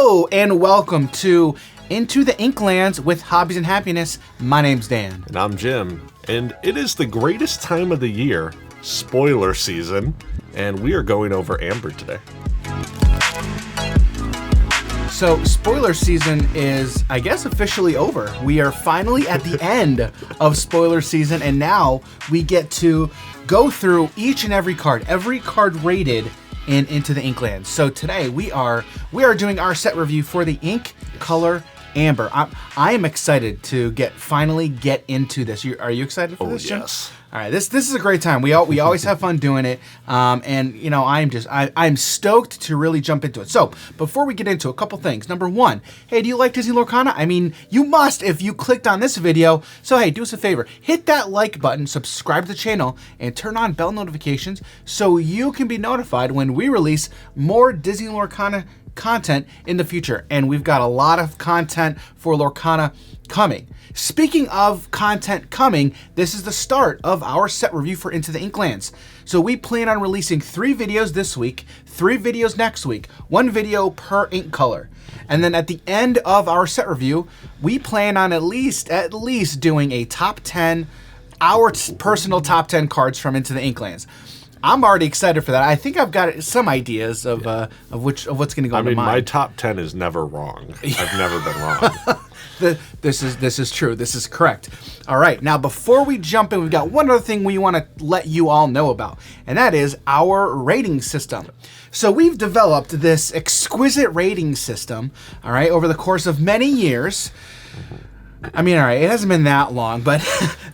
Hello and welcome to Into the Inklands with Hobbies and Happiness. My name's Dan. And I'm Jim. And it is the greatest time of the year, spoiler season, and we are going over Amber today. So spoiler season is, I guess, officially over. We are finally at the end of spoiler season, and now we get to go through each and every card rated in Into the Inklands. So today we are doing our set review for the Ink Color Amber. I am excited to finally get into this. Are you excited for this, Jim? Yes. All right, this is a great time. We always have fun doing it, and you know I'm stoked to really jump into it. So before we get into a couple things, number one, hey, do you like Disney Lorcana? I mean, you must if you clicked on this video. So hey, do us a favor, hit that like button, subscribe to the channel, and turn on bell notifications so you can be notified when we release more Disney Lorcana content in the future. And we've got a lot of content for Lorcana coming. Speaking of content coming, this is the start of our set review for Into the Inklands. So we plan on releasing 3 videos this week, 3 videos next week, 1 video per ink color. And then at the end of our set review, we plan on at least doing a top 10, our personal top 10 cards from Into the Inklands. I'm already excited for that. I think I've got some ideas of what's going to go. I mean, my top 10 is never wrong. I've never been wrong. This is true. This is correct. All right. Now, before we jump in, we've got one other thing we want to let you all know about, and that is our rating system. So we've developed this exquisite rating system, all right, over the course of many years. I mean, all right, it hasn't been that long, but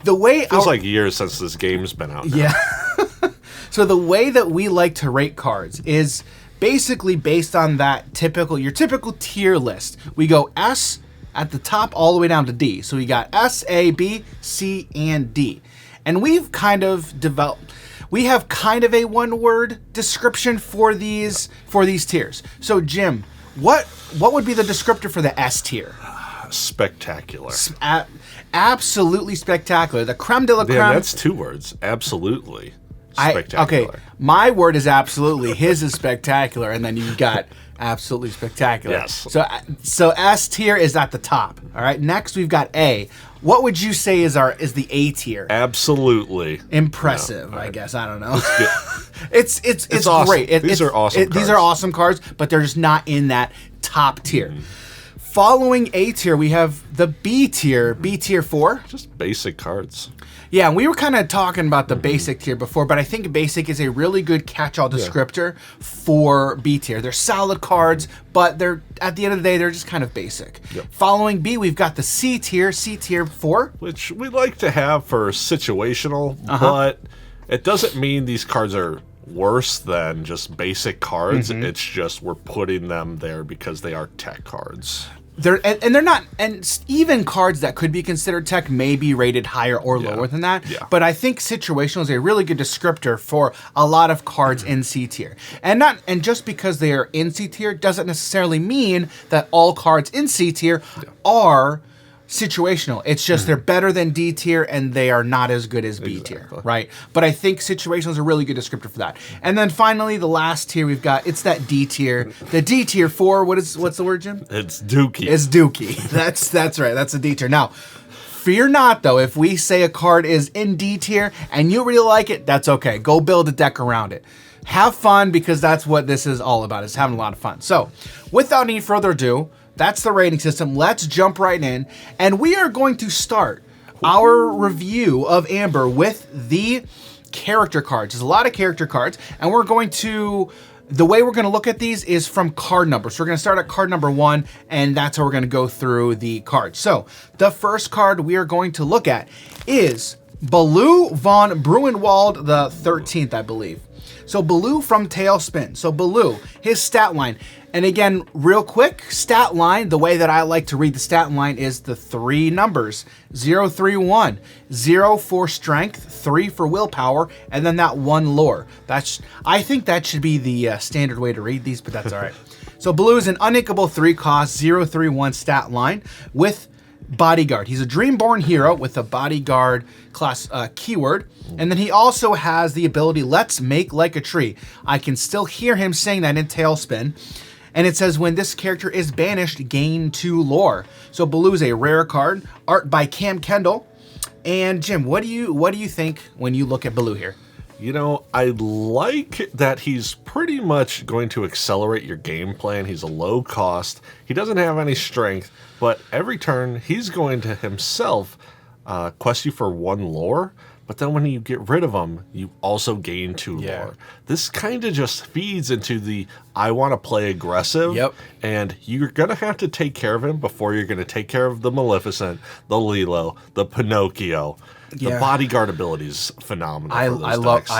the way it feels like years since this game's been out now. Yeah. So the way that we like to rate cards is basically based on that your typical tier list. We go S at the top all the way down to D. So we got S, A, B, C, and D. And we have kind of a one-word description for these tiers. So Jim, what would be the descriptor for the S tier? Spectacular. Absolutely spectacular. The creme de la creme. Yeah, that's 2 words. Absolutely. Spectacular. Okay, my word is absolutely. His is spectacular, and then you've got absolutely spectacular. Yes. So S tier is at the top. All right. Next, we've got A. What would you say is the A tier? Absolutely Impressive. No, I guess I don't know. It's awesome. Great. These are awesome. Cards. These are awesome cards, but they're just not in that top tier. Following A tier, we have the B tier. B tier 4. Just basic cards. Yeah, and we were kind of talking about the basic tier before, but I think basic is a really good catch-all descriptor for B tier. They're solid cards, but they're at the end of the day, they're just kind of basic. Yep. Following B, we've got the C tier 4. Which we like to have for situational, but it doesn't mean these cards are worse than just basic cards. It's just we're putting them there because they are tech cards. They're not, and even cards that could be considered tech may be rated higher or lower than that. Yeah. But I think situational is a really good descriptor for a lot of cards in C tier. And just because they are in C tier doesn't necessarily mean that all cards in C tier are situational. It's just they're better than D tier and they are not as good as B tier, right? But I think situational is a really good descriptor for that. And then finally, the last tier we've got, it's that D tier. The D tier 4, what's the word, Jim? It's Dookie. It's Dookie. That's right. That's a D tier. Now, fear not though, if we say a card is in D tier and you really like it, that's okay. Go build a deck around it. Have fun because that's what this is all about. It's having a lot of fun. So, without any further ado, that's the rating system. Let's jump right in. And we are going to start our review of Amber with the character cards. There's a lot of character cards. And the way we're going to look at these is from card number. So we're going to start at card number 1, and that's how we're going to go through the cards. So the first card we are going to look at is Baloo von Bruinwald the 13th, I believe. So Baloo from Tailspin. So Baloo, his stat line. And again, real quick, stat line, the way that I like to read the stat line is the 3 numbers. 0, 3, 1. 0 for strength, 3 for willpower, and then that 1 lore. I think that should be the standard way to read these, but that's all right. So Baloo is an uninkable 3-cost, 0, 3, 1 stat line with Bodyguard. He's a Dreamborn hero with a Bodyguard class keyword. And then he also has the ability, Let's Make Like a Tree. I can still hear him saying that in Tailspin. And it says when this character is banished, gain 2 lore. So Baloo is a rare card, art by Cam Kendall. And Jim, what do you think when you look at Baloo here? You know, I like that he's pretty much going to accelerate your game plan. He's a low cost. He doesn't have any strength, but every turn he's going to himself quest you for 1 lore. But then when you get rid of him, you also gain 2 lore. This kind of just feeds into the I want to play aggressive. Yep. And you're going to have to take care of him before you're going to take care of the Maleficent, the Lilo, the Pinocchio. The bodyguard ability is phenomenal. I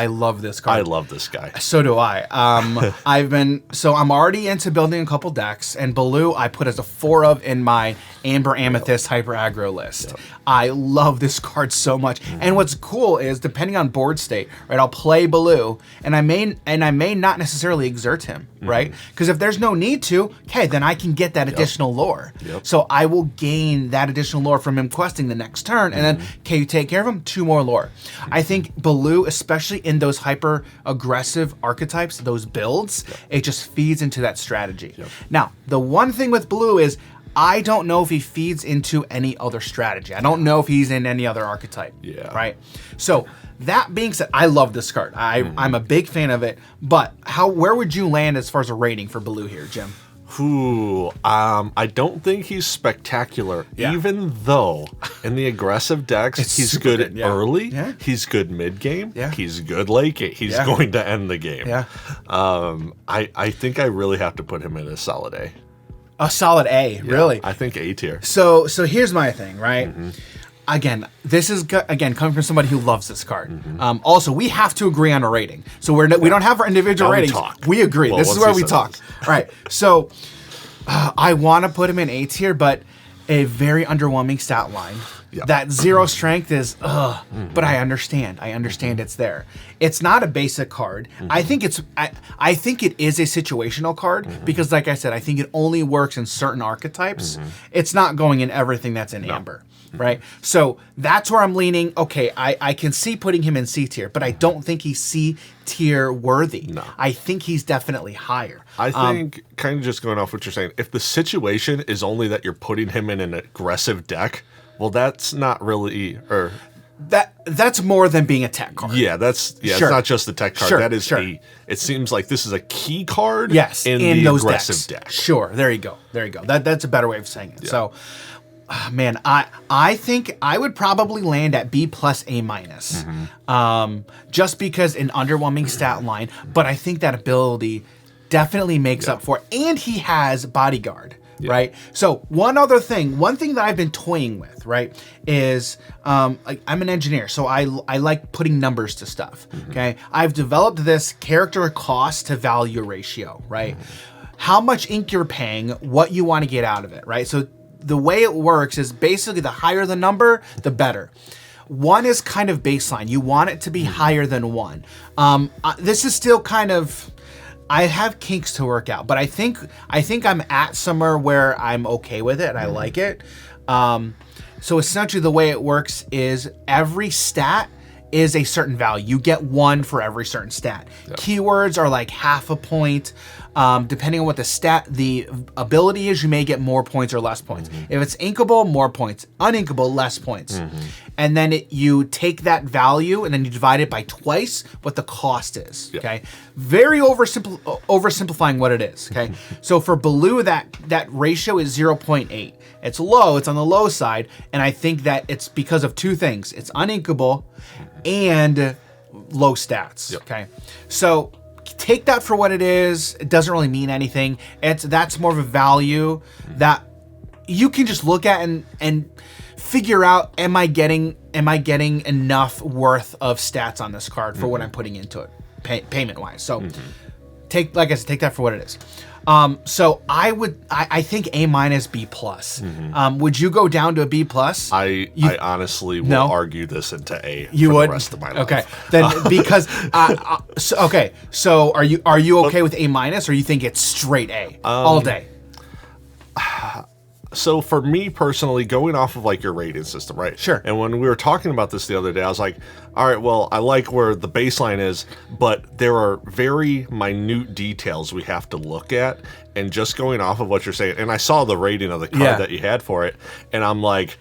love this card. I love this guy. So do I. I'm already into building a couple decks, and Baloo I put as a 4 of in my Amber Amethyst Hyper Aggro list. Yep. I love this card so much. And what's cool is depending on board state, right? I'll play Baloo, and I may not necessarily exert him, right? Because if there's no need to, okay, then I can get that additional lore. Yep. So I will gain that additional lore from him questing the next turn, and then okay, you take care of him, 2 more lore. I think Baloo, especially in those hyper aggressive archetypes, those builds, it just feeds into that strategy. Yep. Now, the one thing with Baloo is I don't know if he feeds into any other strategy. I don't know if he's in any other archetype. Yeah. Right? So that being said, I love this card. I'm a big fan of it. But where would you land as far as a rating for Baloo here, Jim? I don't think he's spectacular, even though in the aggressive decks, he's good early, he's good mid-game, he's good late game, he's going to end the game. Yeah. I think I really have to put him in a solid A. A solid A, really? I think A tier. So here's my thing, right? Again, this is coming from somebody who loves this card. Also, we have to agree on a rating. So we don't have our individual ratings. We agree. Well, this is where we talk. All right. So I want to put him in A tier, but a very underwhelming stat line. Yep. That 0 strength is, but I understand. It's there. It's not a basic card. I think I think it is a situational card because, like I said, I think it only works in certain archetypes. It's not going in everything that's in Amber, right? So that's where I'm leaning. Okay, I can see putting him in C tier, but I don't think he's C tier worthy. No. I think he's definitely higher. I think, kind of just going off what you're saying, if the situation is only that you're putting him in an aggressive deck, well, that's not really, or that's more than being a tech card. Yeah, it's not just the tech card. That is it seems like this is a key card. Yes, in the those aggressive deck. Sure, there you go. That's a better way of saying it. Yeah. So, man, I think I would probably land at B plus A minus, just because an underwhelming stat line. But I think that ability definitely makes up for it, and he has bodyguard. Yeah. Right. So one thing that I've been toying with, right, is I'm an engineer, so I like putting numbers to stuff. Okay. I've developed this character cost to value ratio, right? How much ink you're paying, what you want to get out of it, right? So the way it works is basically the higher the number, the better. 1 is kind of baseline. You want it to be higher than 1. This is still kind of, I have kinks to work out, but I think I'm at somewhere where I'm okay with it and I like it. So essentially the way it works is every stat is a certain value. You get 1 for every certain stat. Yep. Keywords are like half a point. Depending on what the ability is, you may get more points or less points. If it's inkable, more points. Uninkable, less points. And then you take that value and then you divide it by twice what the cost is. Yep. Okay, very oversimplifying what it is. Okay, so for Baloo, that ratio is 0.8. It's low. It's on the low side, and I think that it's because of 2 things. It's uninkable and low stats. Yep. Okay, so take that for what it is. It doesn't really mean anything. That's more of a value that you can just look at and figure out, am I getting enough worth of stats on this card for what I'm putting into it payment wise. So take that for what it is. So I think A minus B plus. Would you go down to a B plus? I honestly will argue this into A you for would? the rest of my life. Okay, then because so are you okay with A minus, or you think it's straight A all day? So for me personally, going off of like your rating system, right? Sure. And when we were talking about this the other day, I was like, all right, well, I like where the baseline is, but there are very minute details we have to look at. And just going off of what you're saying, and I saw the rating of the card that you had for it, and I'm like,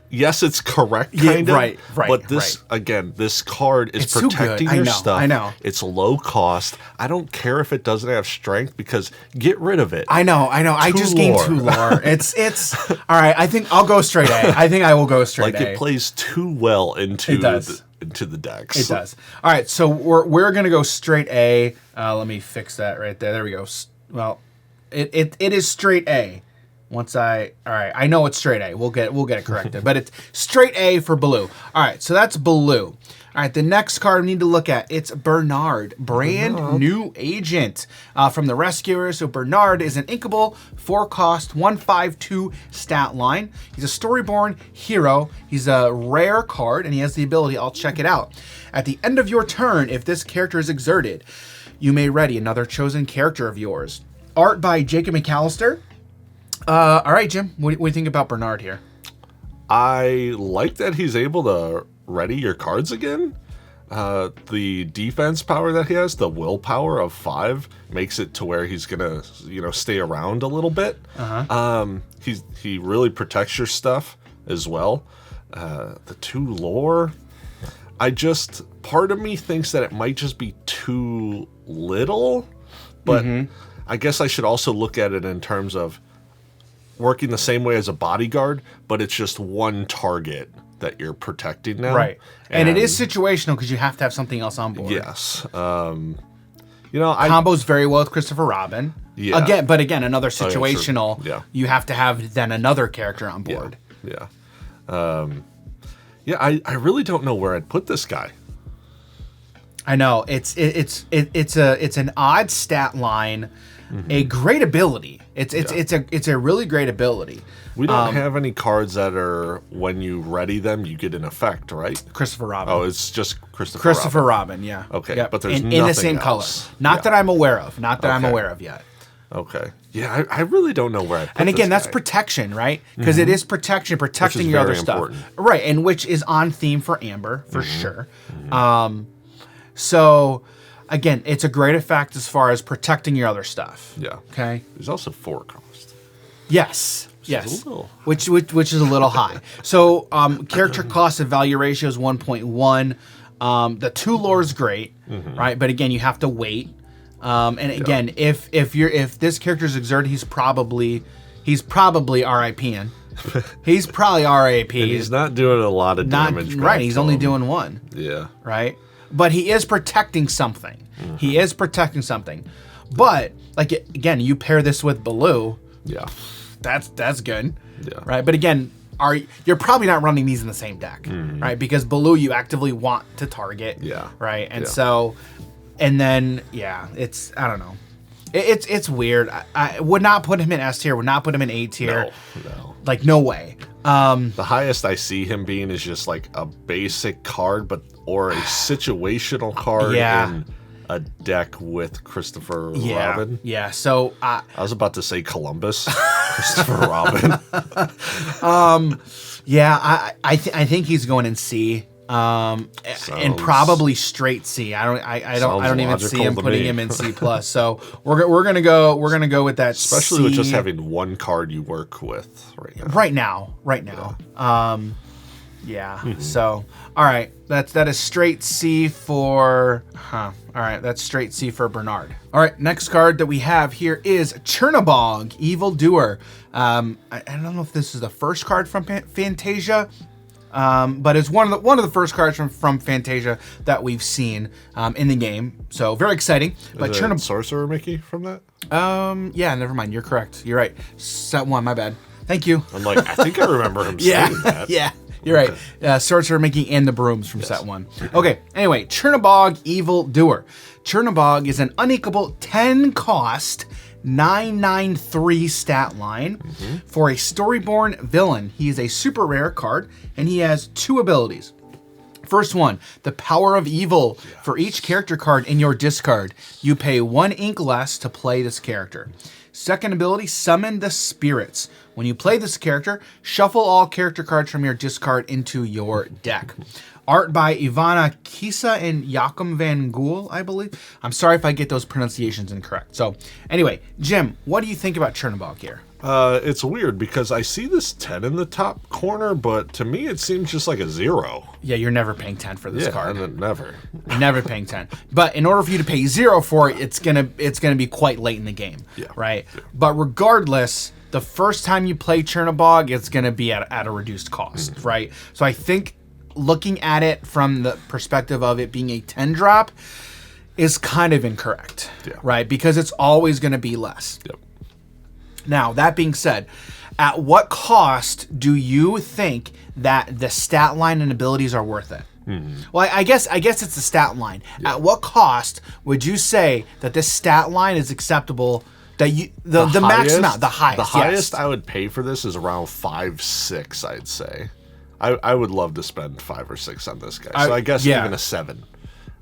yes, it's correct, kind of. Right. But this, again, this card is It's too protecting good. your I know, stuff. I know. It's low cost. I don't care if it doesn't have strength because get rid of it. I know. I just gained 2 lore. It's all right. I think I'll go straight A. I think I will go straight A. Like it plays too well into the decks. It does. All right, so we're gonna go straight A. Let me fix that right there. There we go. Well, it is straight A. All right, I know it's straight A. We'll get it corrected, but it's straight A for Baloo. All right, so that's Baloo. All right, the next card we need to look at, it's Bernard, brand new agent from the Rescuers. So Bernard is an inkable 4-cost 1/5/2 stat line. He's a Storyborn hero. He's a rare card, and he has the ability. I'll check it out. At the end of your turn, if this character is exerted, you may ready another chosen character of yours. Art by Jacob McAllister. All right, Jim, what do you think about Bernard here? I like that he's able to ready your cards again. The defense power that he has, the willpower of 5, makes it to where he's gonna, stay around a little bit. He really protects your stuff as well. The 2 lore, part of me thinks that it might just be too little, but I guess I should also look at it in terms of working the same way as a bodyguard, but it's just one target that you're protecting now. Right. And it is situational because you have to have something else on board. Yes. Combos very well with Christopher Robin. Yeah. Again, another situational. Yeah. You have to have then another character on board. Yeah. I really don't know where I'd put this guy. I know it's an odd stat line, a great ability. It's a really great ability. We don't have any cards that are, when you ready them, you get an effect, right? Christopher Robin. Oh, it's just Christopher Robin, yeah. Okay, yep. but there's in the same else. color. Not that I'm aware of. I'm aware of yet. Okay. Yeah, I really don't know where I'd put And again, this that's guy. Protection, right? Because it is protecting your other important. stuff. Right, and which is on theme for Amber, for sure. So, again, it's a great effect as far as protecting your other stuff. Yeah. Okay. There's also 4 cost. Yes. Is a little... Which is a little high. So, character cost and value ratio is 1.1. The 2 lore is great, right? But again, you have to wait. And again, if this character is exerted, he's probably RIPing. He's probably RAP. And he's not doing a lot of damage. Right. He's only doing 1. Yeah. Right. But he is protecting something. He is protecting something. But like again, you pair this with Baloo. Yeah. That's good. Yeah. Right. But again, you're probably not running these in the same deck, right? Because Baloo you actively want to target. Yeah. Right. And so, and then it's I don't know. It's weird. I would not put him in S tier. Would not put him in A tier. No. Like no way. The highest I see him being is just like a basic card, or a situational card in a deck with Christopher Robin. Yeah. So I was about to say Columbus, Christopher Robin. I think he's going in C. And probably straight C. I don't even see him putting him in C plus. So we're gonna go with that. Especially C. with just having one card you work with right now. Right now. So all right, that is straight C for. All right, that's straight C for Bernard. All right, next card that we have here is Chernabog, Evildoer. I don't know if this is the first card from Fantasia. But it's one of the first cards from Fantasia that we've seen in the game. So very exciting. But Chernabog Sorcerer Mickey from that? Never mind. You're correct. You're right. Set 1. My bad. Thank you. I'm like, I think I remember him saying that. Yeah. You're right. Sorcerer Mickey and the Brooms from set 1. Okay. Anyway, Chernabog, Evildoer. Chernabog is an unequal 10 cost. 993 stat line for a Storyborn villain. He is a super rare card, and he has 2 abilities. First one, the Power of Evil. For each character card in your discard, you pay 1 ink less to play this character. Second ability, Summon the Spirits. When you play this character, shuffle all character cards from your discard into your deck. Art by Ivana Kisa and Joachim van Gool, I believe. I'm sorry if I get those pronunciations incorrect. So, anyway, Jim, what do you think about Chernabog here? It's weird because I see this 10 in the top corner, but to me it seems just like a 0. Yeah, you're never paying 10 for this card. Never. You're never paying 10. But in order for you to pay 0 for it, it's gonna be quite late in the game. Yeah. Right? Yeah. But regardless, the first time you play Chernabog, it's gonna be at a reduced cost, right? So I think looking at it from the perspective of it being a 10 drop is kind of incorrect. Right? Because it's always gonna be less. Yep. Now, that being said, at what cost do you think that the stat line and abilities are worth it? Well, I guess it's the stat line. Yeah. At what cost would you say that this stat line is acceptable? That the max amount, the highest. The highest I would pay for this is around 5-6. I'd say. I would love to spend 5 or 6 on this guy. So I guess even a 7.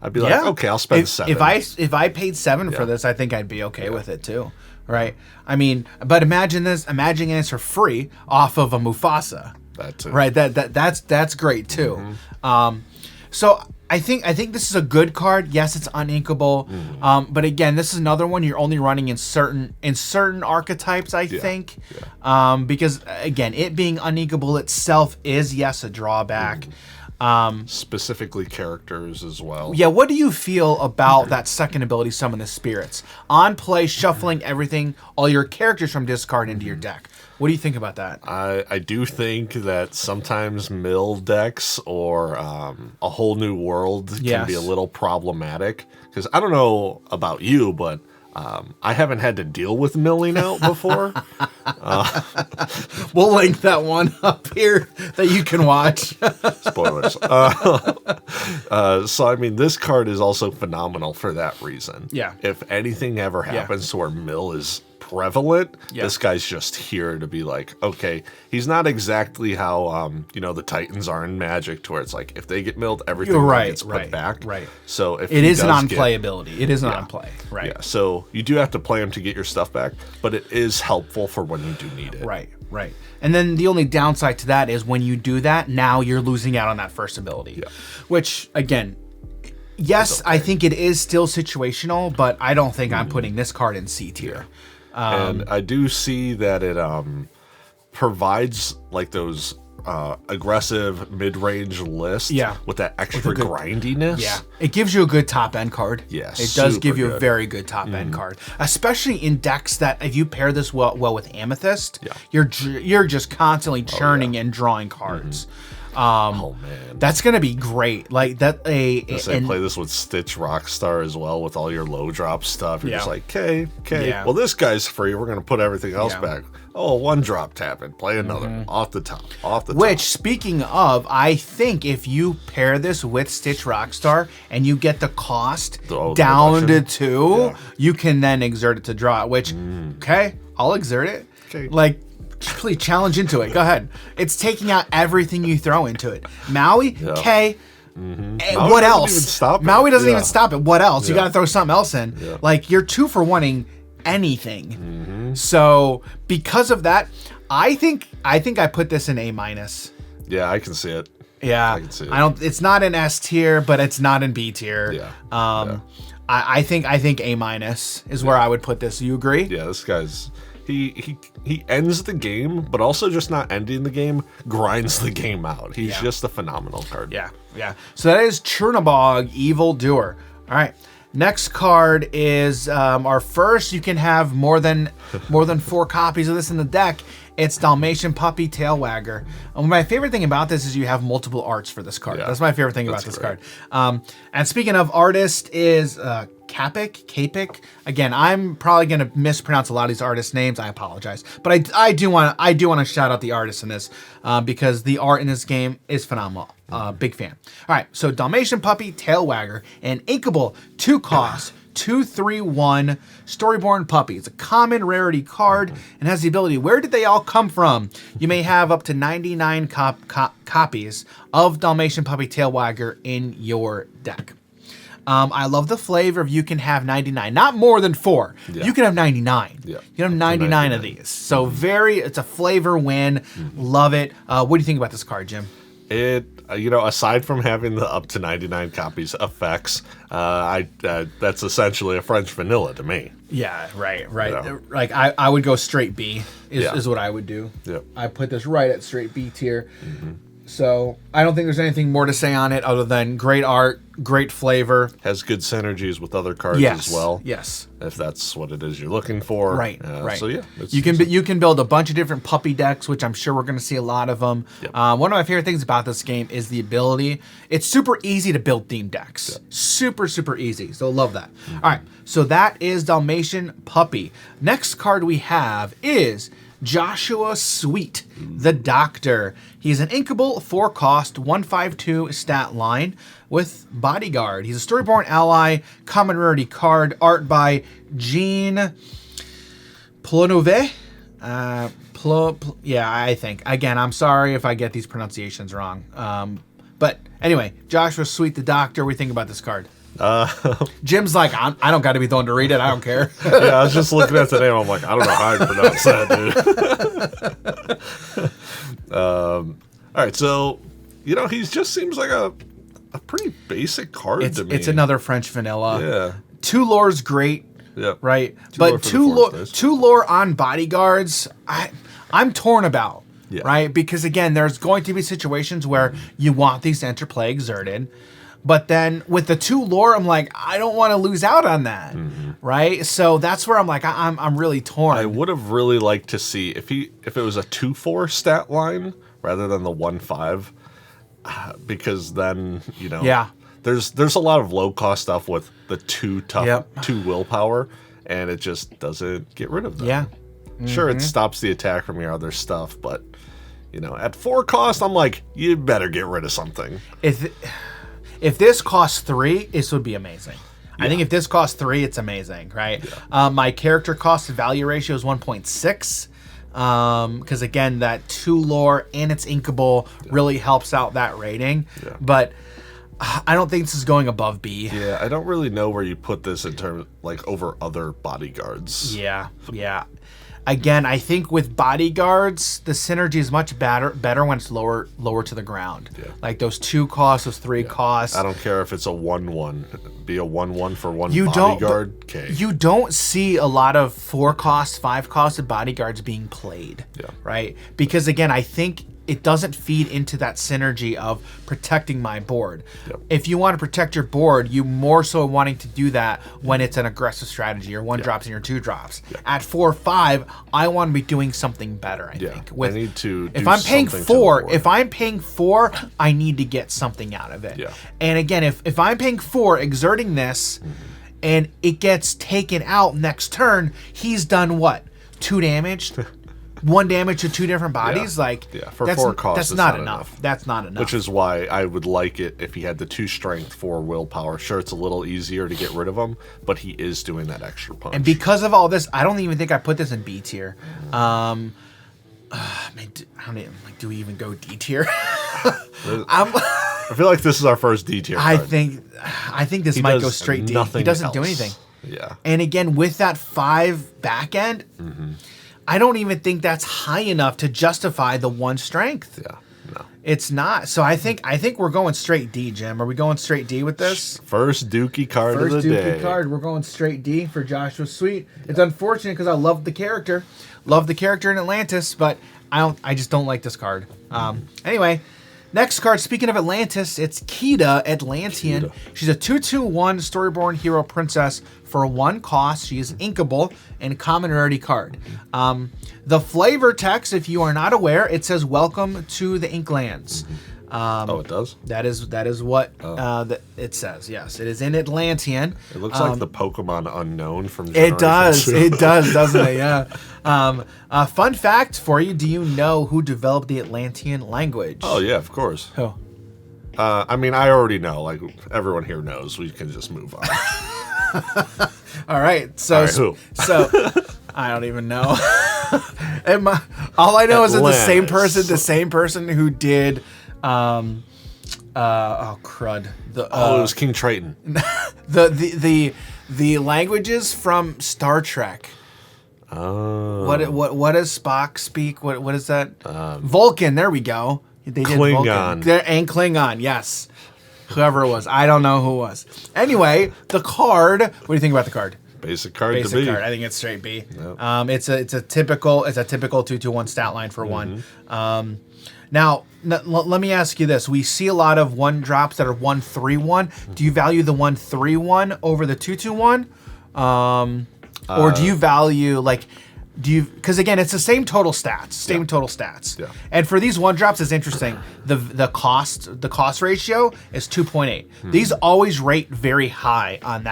I'd be like, okay, I'll spend 7. If I paid 7 for this, I think I'd be okay with it too. Right? I mean, but imagine this for free off of a Mufasa. That too. Right? That's great too. So I think this is a good card. Yes, it's uninkable. But again, this is another one you're only running in certain archetypes, I think. Yeah. Because again, it being uninkable itself is a drawback. Specifically characters as well. Yeah, what do you feel about that second ability, Summon the Spirits? On play, shuffling everything, all your characters from discard into your deck. What do you think about that? I do think that sometimes mill decks or a whole new world can be a little problematic. Because I don't know about you, but I haven't had to deal with milling out before. We'll link that one up here that you can watch. Spoilers. So, I mean, this card is also phenomenal for that reason. Yeah. If anything ever happens to where mill is prevalent, this guy's just here to be like, okay, he's not exactly how the Titans are in Magic, to where it's like if they get milled, everything gets put back. Right. So if it is an on-play ability, it is an on-play. Right. Yeah. So you do have to play him to get your stuff back, but it is helpful for when you do need it. Right. Right. And then the only downside to that is when you do that, now you're losing out on that first ability, which again. Yes, I think it is still situational, but I don't think I'm putting this card in C tier. And I do see that it provides like those aggressive mid-range lists with that extra grindiness. Yeah, it gives you a good top-end card. Yes, it does give you a very good top-end card, especially in decks that if you pair this well with Amethyst, you're just constantly churning and drawing cards. Oh man, that's gonna be great. Like that. Play this with Stitch Rockstar as well with all your low drop stuff. You're just like, okay. Well, this guy's free. We're gonna put everything else back. Oh, 1 drop, tap it. Play another off the top. Which, speaking of, I think if you pair this with Stitch Rockstar and you get the cost down to 2, you can then exert it to draw it. Which, okay, I'll exert it. Okay, like. Please challenge into it. Go ahead. It's taking out everything you throw into it. Maui, okay. What else? Maui doesn't even stop it. What else? You got to throw something else in. Like you're 2 for 1-ing anything. So because of that, I think I put this in A-. Yeah, I can see it. Yeah, I can see it. It's not in S tier, but it's not in B tier. Yeah. I think A- is where I would put this. You agree? Yeah, this guy's. He ends the game, but also just not ending the game, grinds the game out. He's just a phenomenal card. Yeah. So that is Chernabog, Evildoer. All right. Next card is our first. You can have more than 4 copies of this in the deck. It's Dalmation Puppy Tail Wagger. And my favorite thing about this is you have multiple arts for this card. That's my favorite thing about this card. And speaking of artist is Capik. Again, I'm probably going to mispronounce a lot of these artist names. I apologize, but I do want to shout out the artist in this because the art in this game is phenomenal. Big fan. All right, so Dalmatian Puppy Tail Wagger, an inkable 2 cost. 2/3/1 Storyborn Puppy. It's a common rarity card and has the ability, where did they all come from? You may have up to 99 copies of Dalmatian Puppy Tail Wagger in your deck. I love the flavor of you can have 99, not more than 4. Yeah. You can have 99. Yeah. You can have 99 of these. So it's a flavor win. Love it. What do you think about this card, Jim? It, aside from having the up to 99 copies effects, that's essentially a French vanilla to me. Yeah, right. Yeah. Like I would go straight B is what I would do. Yep. I put this right at straight B tier. So I don't think there's anything more to say on it other than great art, great flavor. Has good synergies with other cards as well. Yes. If that's what it is you're looking for. Right. So yeah. You can build a bunch of different puppy decks, which I'm sure we're going to see a lot of them. Yep. One of my favorite things about this game is the ability. It's super easy to build themed decks. Yep. Super, super easy. So love that. All right. So that is Dalmation Puppy. Next card we have is Joshua Sweet, the Doctor. He's an inkable 4-cost 1/5/2 stat line with Bodyguard. He's a Storyborn ally, common rarity card, art by Jean Plonove. I think. Again, I'm sorry if I get these pronunciations wrong. But anyway, Joshua Sweet, the Doctor. What do you think about this card? Jim's like, I don't got to be the one to read it. I don't care. Yeah, I was just looking at the name. I'm like, I don't know how I pronounce that, dude. All right, so he just seems like a pretty basic card to me. It's another French vanilla. Yeah. 2 lore's great. Yeah. Right. But two lore on bodyguards, I'm torn about. Yeah. Right. Because again, there's going to be situations where you want these to enter play exerted. But then with the 2 lore, I'm like, I don't want to lose out on that, right? So that's where I'm like, I'm really torn. I would have really liked to see if it was a 2/4 stat line rather than the 1/5, because then there's a lot of low cost stuff with the 2 tough 2 willpower, and it just doesn't get rid of them. Yeah, sure, it stops the attack from your other stuff, but at 4 cost, I'm like, you better get rid of something. If this costs 3, this would be amazing. Yeah. I think if this costs 3, it's amazing, right? Yeah. My character cost to value ratio is 1.6. Because again, that 2 lore and it's inkable really helps out that rating. Yeah. But I don't think this is going above B. Yeah, I don't really know where you put this in terms over other bodyguards. Yeah. Again, I think with bodyguards, the synergy is much better when it's lower to the ground. Yeah. Like those 2 costs, those 3 costs. I don't care if it's a 1/1. Be a 1/1 for one bodyguard. Okay. You don't see a lot of 4 cost, 5 costed bodyguards being played. Yeah. Right? Because again, I think it doesn't feed into that synergy of protecting my board. Yep. If you want to protect your board, you more so wanting to do that when it's an aggressive strategy or 1 drops and your 2 drops. Yep. At 4/5, I want to be doing something better. I think. I need to. If I'm paying 4, I need to get something out of it. Yeah. And again, if I'm paying 4, exerting this, and it gets taken out next turn, he's done what? 2 damage. 1 damage to 2 different bodies, for 4 costs, that's not enough. That's not enough. Which is why I would like it if he had the 2 strength, 4 willpower. Sure, it's a little easier to get rid of him, but he is doing that extra punch. And because of all this, I don't even think I put this in B tier. Do we even go D tier? I feel like this is our first D tier. I think this might go straight D. He doesn't do anything. Yeah. And again, with that 5 back end. I don't even think that's high enough to justify the 1 strength. Yeah, no. It's not. So I think we're going straight D, Jim. Are we going straight D with this? First Dookie card of the day. First Dookie card. We're going straight D for Joshua Sweet. It's unfortunate because I love the character. Love the character in Atlantis, but I just don't like this card. Anyway, next card, speaking of Atlantis, it's Kida, Atlantean. She's a 2/2/1 Storyborn Hero Princess for 1 cost. She is inkable and common rarity card. The flavor text, if you are not aware, it says "Welcome to the Inklands." It does? That is what it says. Yes, it is in Atlantean. It looks like the Pokemon Unknown from Generation 2. It does, doesn't it? Yeah. Fun fact for you, do you know who developed the Atlantean language? Oh, yeah, of course. Who? I everyone here knows. I here knows. We can just move on. All right. So I don't even know. All I know is that the same person who did Oh crud! It was King Triton. The languages from Star Trek. Oh. What does Spock speak? What is that? Vulcan. There we go. They did Klingon. Vulcan. And Klingon. Yes. Whoever it was, I don't know who it was. Anyway, the card. What do you think about the card? Basic card to Basic B. card. I think it's straight B. Yep. It's a typical 2/1 stat line for one. Now, let me ask you this: we see a lot of 1-drops that are 1/3/1. Do you value the 1/3/1 over the 2/1, or do you value because again, it's the same total stats, Yeah. And for these 1-drops, it's interesting. The cost ratio is 2.8. These always rate very high on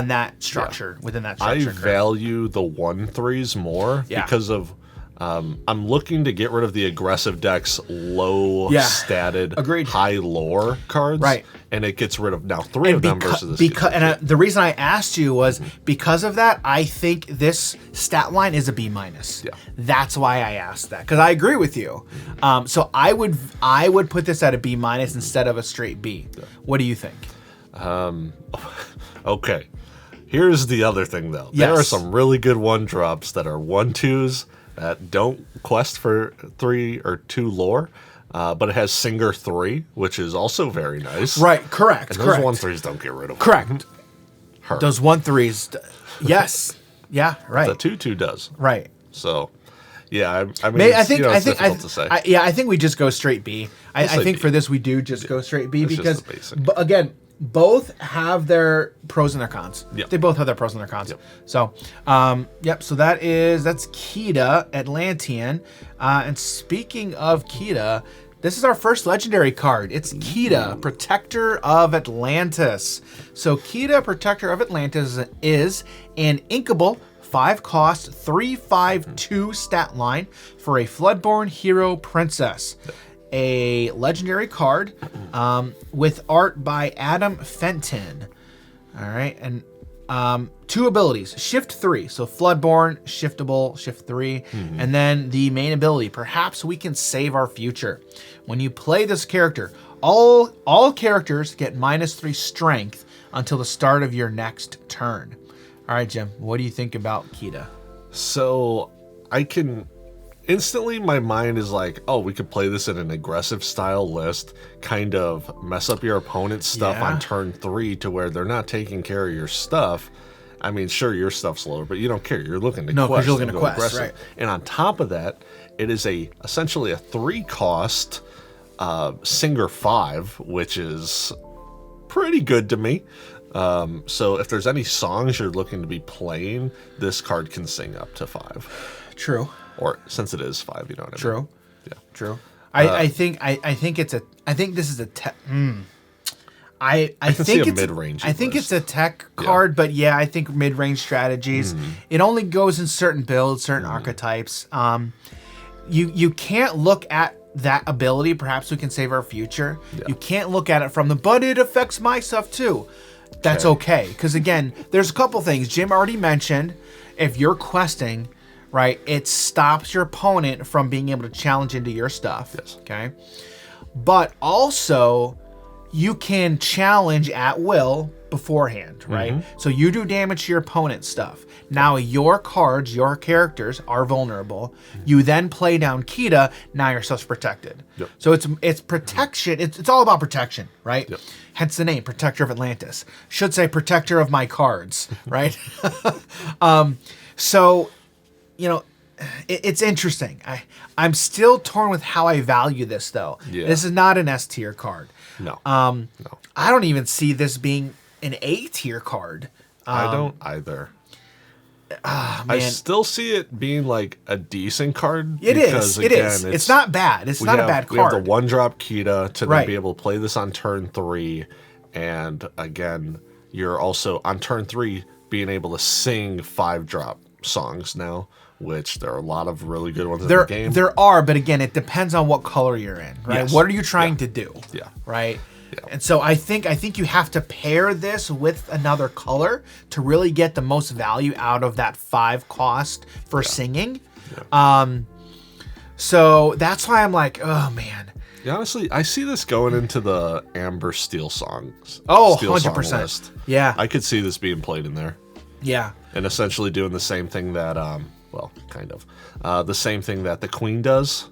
that structure within that structure. I value the 1/3s more because of I'm looking to get rid of the aggressive deck's low statted, high lore cards, right? And it gets rid of now 3 of them versus this. The reason I asked you was because of that. I think this stat line is a B-. Yeah. That's why I asked that, because I agree with you. So I would put this at a B- instead of a straight B. Yeah. What do you think? Okay. Here's the other thing, though. Yes. There are some really good 1-drops that are 1/2s that don't quest for 3 or 2 lore, but it has Singer 3, which is also very nice. Right, correct. And those 1/3s don't get rid of correct. Her. Those 1/3s, yes, yeah, right. The 2/2 does. Right. So, yeah, I mean, it's difficult to say. I think we just go straight B. I think B. for this we do just go straight B It's because, just the basic. again, both have their pros and their cons. Yep. They both have their pros and their cons. Yep. So, so that's Kida, Atlantean. And speaking of Kida, this is our first legendary card. It's Kida, Protector of Atlantis. So Kida, Protector of Atlantis is an inkable 5-cost 3/5/2 stat line for a Floodborn hero princess. A legendary card with art by Adam Fenton. All right, and 2 abilities: Shift 3, so Floodborn, shiftable, Shift 3, and then the main ability: Perhaps we can save our future. When you play this character, all characters get -3 strength until the start of your next turn. All right, Jim, what do you think about Kida? So I can instantly, my mind is like, oh, we could play this in an aggressive style list, kind of mess up your opponent's stuff on turn 3 to where they're not taking care of your stuff. I mean, sure, your stuff's lower, but you don't care. You're looking to quest. No, because you're looking to go quest, aggressive. right. And on top of that, it is essentially a 3-cost Singer 5, which is pretty good to me. So if there's any songs you're looking to be playing, this card can sing up to 5. True. Or since it is 5, you know what I mean? True. Yeah. True. I think this is a tech. I can think see a it's mid-range. I think it's a tech card, but I think mid-range strategies. It only goes in certain builds, certain archetypes. You can't look at that ability. Perhaps we can save our future. Yeah. You can't look at it from but it affects my stuff too. That's okay. Because again, there's a couple things Jim already mentioned. If you're questing, right, it stops your opponent from being able to challenge into your stuff. Yes. Okay. But also, you can challenge at will beforehand, right? So you do damage to your opponent's stuff. Now your cards, your characters are vulnerable. You then play down Kida. Now your stuff's protected. Yep. So it's protection. It's all about protection, right? Yep. Hence the name, Protector of Atlantis. Should say Protector of my cards, right? So, it's interesting. I'm still torn with how I value this, though. Yeah. This is not an S tier card. No. No. I don't even see this being an A tier card. I don't either. Man. I still see it being like a decent card. It is. It's not bad. It's not a bad card. We have the 1-drop Kida to then Right. be able to play this on turn 3. And again, you're also on turn 3 being able to sing 5-drop songs now, which there are a lot of really good ones in the game. There are, but again, it depends on what color you're in, right? Yes. What are you trying to do? Yeah. Right? Yeah. And so I think you have to pair this with another color to really get the most value out of that 5 cost for singing. Yeah. So that's why I'm like, oh man. Yeah, honestly, I see this going into the Amber Steel songs. Oh, Steel 100%. Song list. Yeah. I could see this being played in there. Yeah. And essentially doing the same thing that, well, kind of. The same thing that the Queen does.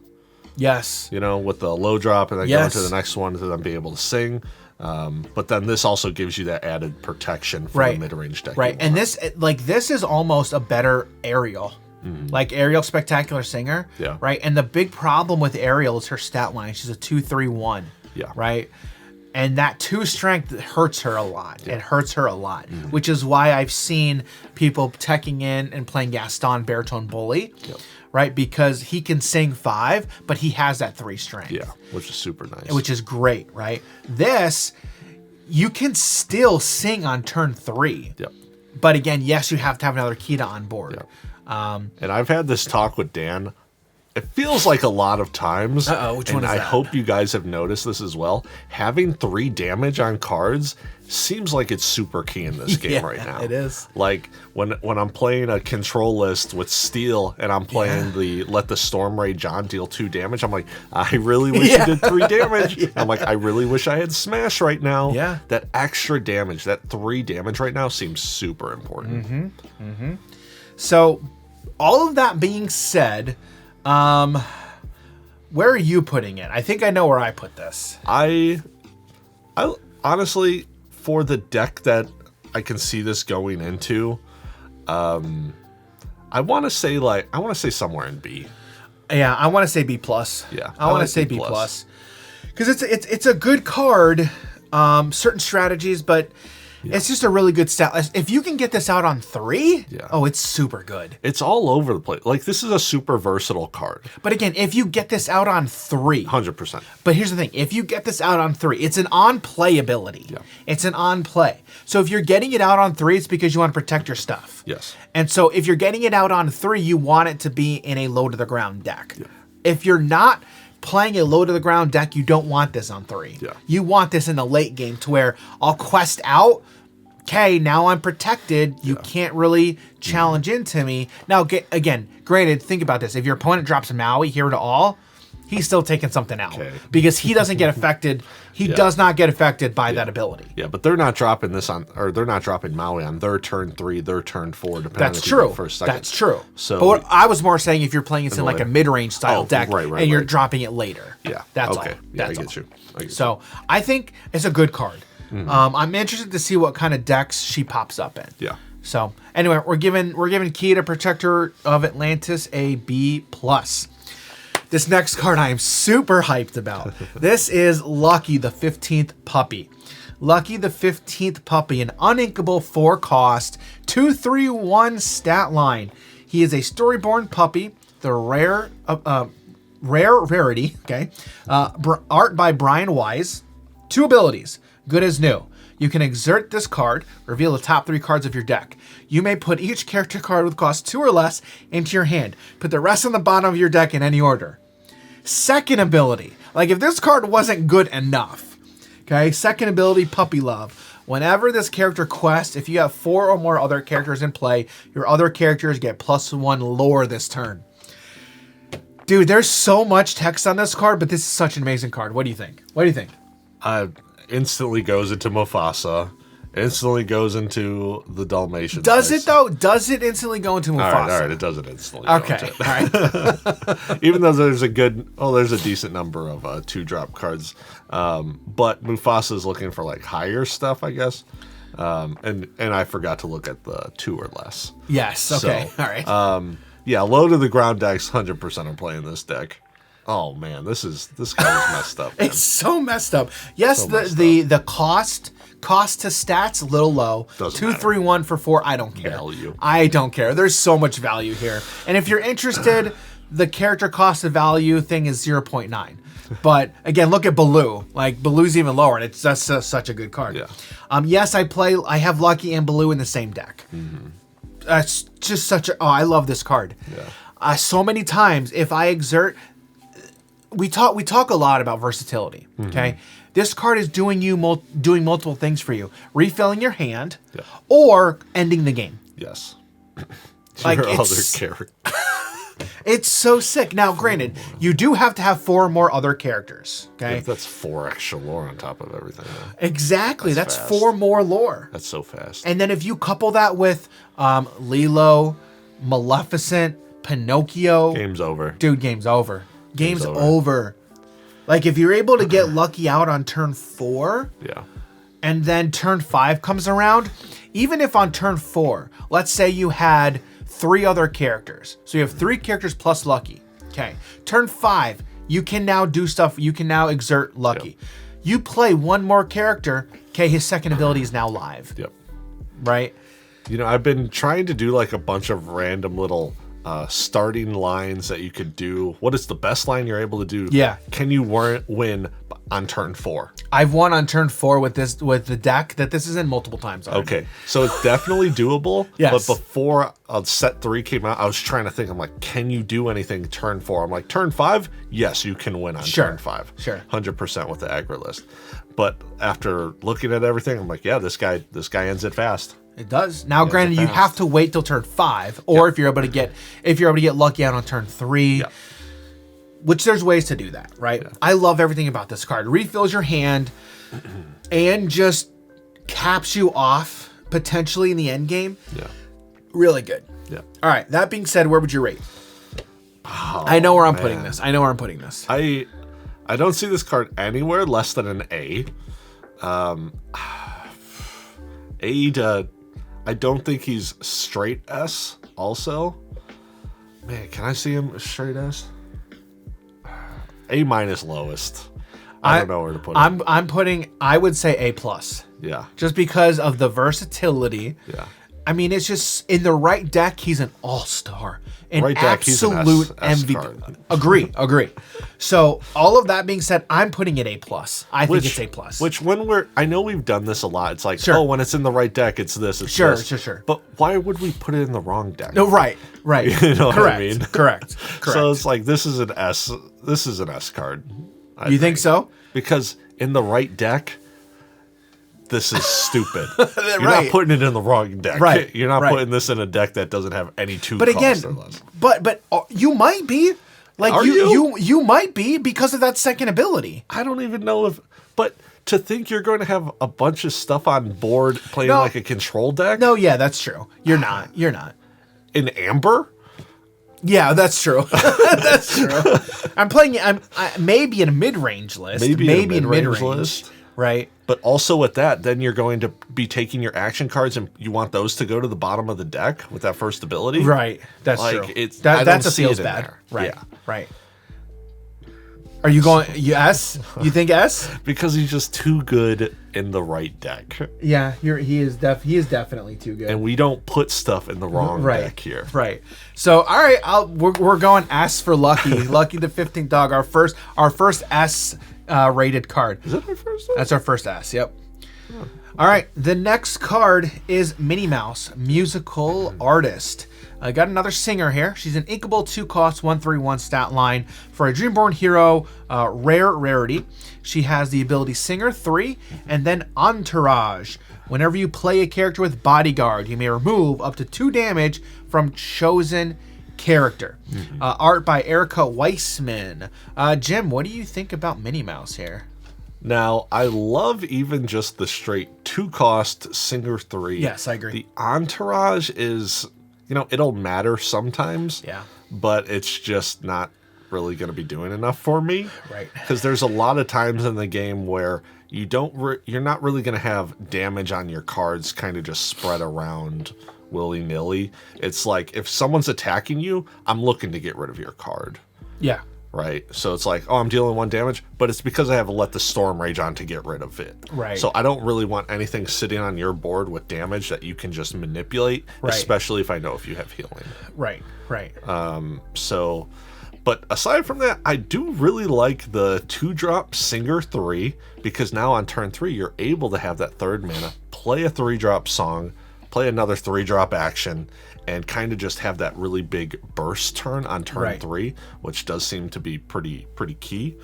Yes. You know, with the low drop and then Yes. going to the next one to then be able to sing. But then this also gives you that added protection for the mid-range deck. Right. And this is almost a better Ariel. Like Ariel Spectacular Singer. Yeah. Right. And the big problem with Ariel is her stat line. She's a 2-3-1. Yeah. Right. And that 2 strength hurts her a lot. Yeah. It hurts her a lot, which is why I've seen people teching in and playing Gaston Baritone Bully. Yep. Right, because he can sing 5, but he has that 3 strength. Yeah, which is super nice. Which is great, right? This, you can still sing on turn 3. Yep. But again, yes, you have to have another Kida on board. Yep. And I've had this talk with Dan. It feels like a lot of times. Which one is I that? hope you guys have noticed this as well. Having 3 damage on cards seems like it's super key in this game right now. It is. Like when I'm playing a control list with steel and I'm playing the Let the Storm Rage on deal 2 damage, I'm like, I really wish you did 3 damage. I'm like, I really wish I had Smash right now. Yeah. That extra damage, that 3 damage right now seems super important. So, all of that being said, where are you putting it? I think I know where I put this. I honestly, for the deck that I can see this going into, I want to say somewhere in B. Yeah, I want to say B+. Yeah, I want to say B+. Because it's a good card, certain strategies, but it's just a really good stat. If you can get this out on 3, it's super good. It's all over the place. Like, this is a super versatile card. But again, if you get this out on 3... 100%. But here's the thing. If you get this out on 3, it's an on-play ability. Yeah. It's an on-play. So if you're getting it out on 3, it's because you want to protect your stuff. Yes. And so if you're getting it out on 3, you want it to be in a low-to-the-ground deck. Yeah. If you're not playing a low-to-the-ground deck, you don't want this on 3. Yeah. You want this in the late game to where I'll quest out... Okay, now I'm protected. You can't really challenge into me. Now, again, granted, think about this. If your opponent drops Maui here to all, he's still taking something out. Okay. Because he doesn't get affected. He does not get affected by that ability. Yeah, but they're not dropping this on, or they're not dropping Maui on their turn 3, their turn 4, depending on if you go first, second. That's true. So, but what I was more saying, if you're playing it in like a mid-range style deck, and you're dropping it later. Yeah. That's all. Yeah, I get you. So I think it's a good card. I'm interested to see what kind of decks she pops up in. Yeah. So anyway, we're giving Kida, Protector of Atlantis, a B+. This next card I am super hyped about. This is Lucky the 15th Puppy. Lucky the 15th Puppy, an uninkable 4-cost, 2/3/1 stat line. He is a Storyborn puppy, the rare rarity. Okay, art by Brian Wise. 2 abilities. Good as new. You can exert this card, reveal the top 3 cards of your deck. You may put each character card with cost 2 or less into your hand. Put the rest on the bottom of your deck in any order. Second ability. Like if this card wasn't good enough. Okay, second ability, Puppy Love. Whenever this character quests, if you have 4 or more other characters in play, your other characters get +1 lore this turn. Dude, there's so much text on this card, but this is such an amazing card. What do you think? What do you think? Instantly goes into Mufasa. Instantly goes into the Dalmatian. Does it though? Does it instantly go into Mufasa? All right, it doesn't instantly. Okay, all right. Even though there's a decent number of 2-drop cards, but Mufasa's looking for like higher stuff, I guess. And I forgot to look at the 2 or less. Yes. Okay. So, all right. Yeah, low to the ground decks. 100% are playing this deck. Oh man, this card is messed up. Man. It's so messed up. Yes, the cost to stats a little low. 2/3/1 for 4. I don't care. Value. I don't care. There's so much value here. And if you're interested, the character cost of value thing is 0.9. But again, look at Baloo. Like Baloo's even lower, and that's such a good card. Yeah. Yes, I have Lucky and Baloo in the same deck. That's just such a. Oh, I love this card. Yeah. So many times, if I exert. We talk a lot about versatility. Okay, this card is doing multiple things for you: refilling your hand, or ending the game. Yes. Like your other character. It's so sick. Now, granted, you do have to have 4 more other characters. Okay, That's 4 extra lore on top of everything. Though. Exactly. That's fast. 4 more lore. That's so fast. And then if you couple that with Lilo, Maleficent, Pinocchio, Game's over. dude, game's over. Game's over. Like if you're able to get lucky out on turn 4, Yeah. and then turn 5 comes around, even if on turn 4, let's say you had 3 other characters. So you have 3 characters plus lucky. Okay. Turn 5, you can now do stuff. You can now exert lucky. Yep. You play 1 more character. Okay. His second ability is now live. Yep. Right. You know, I've been trying to do like a bunch of random little starting lines that you could do. What is the best line you're able to do? Yeah. Can you win on turn 4? I've won on turn 4 with the deck that this is in multiple times already. Okay, so it's definitely doable. Yes. But before set 3 came out, I was trying to think. I'm like, can you do anything turn 4? I'm like, turn 5? Yes, you can win on turn 5. Sure. 100% with the aggro list. But after looking at everything, I'm like, yeah, this guy ends it fast. It does. Now, granted, you have to wait till turn 5, or if you're able to get lucky out on turn 3. Yeah. Which there's ways to do that, right? Yeah. I love everything about this card. Refills your hand and just caps you off potentially in the end game. Yeah. Really good. Yeah. All right. That being said, where would you rate? Oh, I know where I'm putting this. I don't see this card anywhere less than an A. A to, I don't think he's straight S also. Man, can I see him straight S? A- lowest. I don't know where to put him. I would say A+. Yeah. Just because of the versatility. Yeah. I mean, it's just in the right deck, he's an all-star. An right deck, absolute he's an MVP. card. Agree. So, all of that being said, I'm putting it A+. I think it's A+. Which I know we've done this a lot. It's like, sure. when it's in the right deck, it's this, it's sure, this. Sure. But why would we put it in the wrong deck? No, right. You know Correct. what I mean? Correct. So it's like, this is an S card. You think so? Because in the right deck, this is stupid. You're Right. not putting it in the wrong deck. Right. You're not Right. putting this in a deck that doesn't have any 2 But costs again, or less. but you might be. Like Are you might be because of that second ability. I don't even know if... But to think you're going to have a bunch of stuff on board playing like a control deck? No, yeah, that's true. You're not. In Amber? Yeah, that's true. That's true. I'm maybe in a mid-range list. Maybe in a mid-range list. Right. But also with that, then you're going to be taking your action cards and you want those to go to the bottom of the deck with that first ability? Right. That's like, true. I That's don't a see feels it in bad. there. Right. Yeah. Right. Are you going S? You think S? Because he's just too good in the right deck. Yeah, he is definitely too good. And we don't put stuff in the wrong deck here. Right. So, all right, we're going S for Lucky. Lucky the 15th dog. Our first S rated card. Is that our first one? That's our first S. Yep. Oh. All right. The next card is Minnie Mouse, musical artist. I got another singer here. She's an inkable 2-cost 1/3/1 stat line for a Dreamborn hero, rare rarity. She has the ability Singer 3 and then Entourage. Whenever you play a character with Bodyguard, you may remove up to 2 damage from chosen character. Art by Erica Weissman. Jim, what do you think about Minnie Mouse here? Now, I love even just the straight 2-cost Singer 3. Yes, I agree. The Entourage is, it'll matter sometimes. Yeah. But it's just not really going to be doing enough for me. Right. Because there's a lot of times in the game where you're not really going to have damage on your cards kind of just spread around willy-nilly. It's like, if someone's attacking you, I'm looking to get rid of your card. Yeah. Right? So it's like, I'm dealing 1 damage, but it's because I have Let the Storm Rage on to get rid of it. Right. So I don't really want anything sitting on your board with damage that you can just manipulate, especially if I know if you have healing. Right. But aside from that, I do really like the 2-drop Singer 3, because now on turn 3, you're able to have that 3rd mana, play a 3-drop song, play another 3-drop action, and kind of just have that really big burst turn on turn 3, which does seem to be pretty key,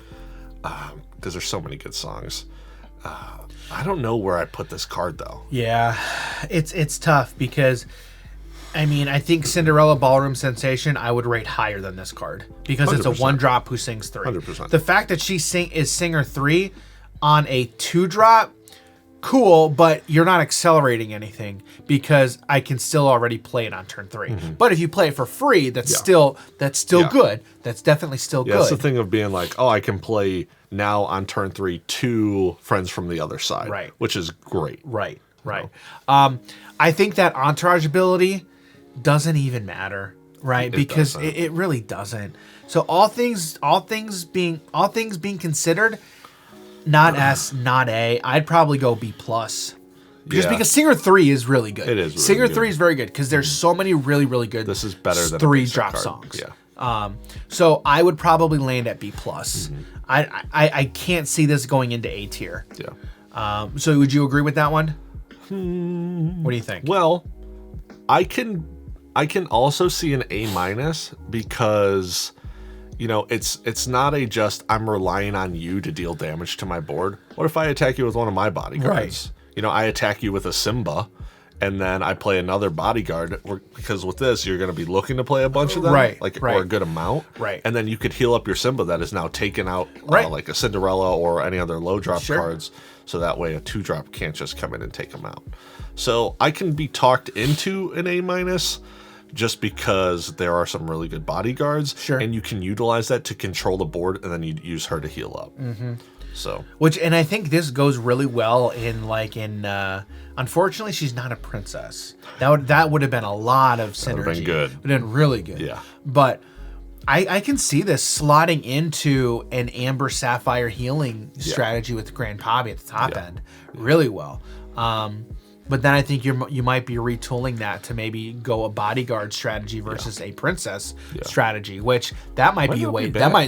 because there's so many good songs. I don't know where I put this card, though. Yeah, it's tough because I mean, I think Cinderella Ballroom Sensation I would rate higher than this card because it's a 100%. 1-drop who sings 3. 100%. The fact that she is singer 3 on a 2-drop, cool, but you're not accelerating anything because I can still already play it on turn 3. But if you play it for free, that's still good. That's definitely still good. That's the thing of being like, oh, I can play now on turn 3 2 friends from the other side, Right. which is great. Right. I think that entourage ability doesn't even matter, right? Because it really doesn't. So all things being considered, not S, not A. I'd probably go B+. Just because Singer 3 is really good. It is really Singer good. 3 is very good because there's so many really, really good. This is better than 3-drop card. songs. Yeah. So I would probably land at B+. I can't see this going into A tier. Yeah. So would you agree with that one? What do you think? Well, I can also see an A- because, you know, it's not a just I'm relying on you to deal damage to my board. What if I attack you with one of my bodyguards? Right. You know, I attack you with a Simba, and then I play another bodyguard, because with this you're going to be looking to play a bunch of them, or a good amount, right? And then you could heal up your Simba that is now taken out, like a Cinderella or any other low drop cards, so that way a 2-drop can't just come in and take them out. So I can be talked into an A- just because there are some really good bodyguards, and you can utilize that to control the board, and then you use her to heal up. So, and I think this goes really well in unfortunately she's not a princess. That would have been a lot of synergy. Would have been good. Would have been really good. Yeah. But I can see this slotting into an Amber Sapphire healing strategy with Grand Poppy at the top end really well. But then I think you might be retooling that to maybe go a bodyguard strategy versus a princess strategy, which that might be a way that may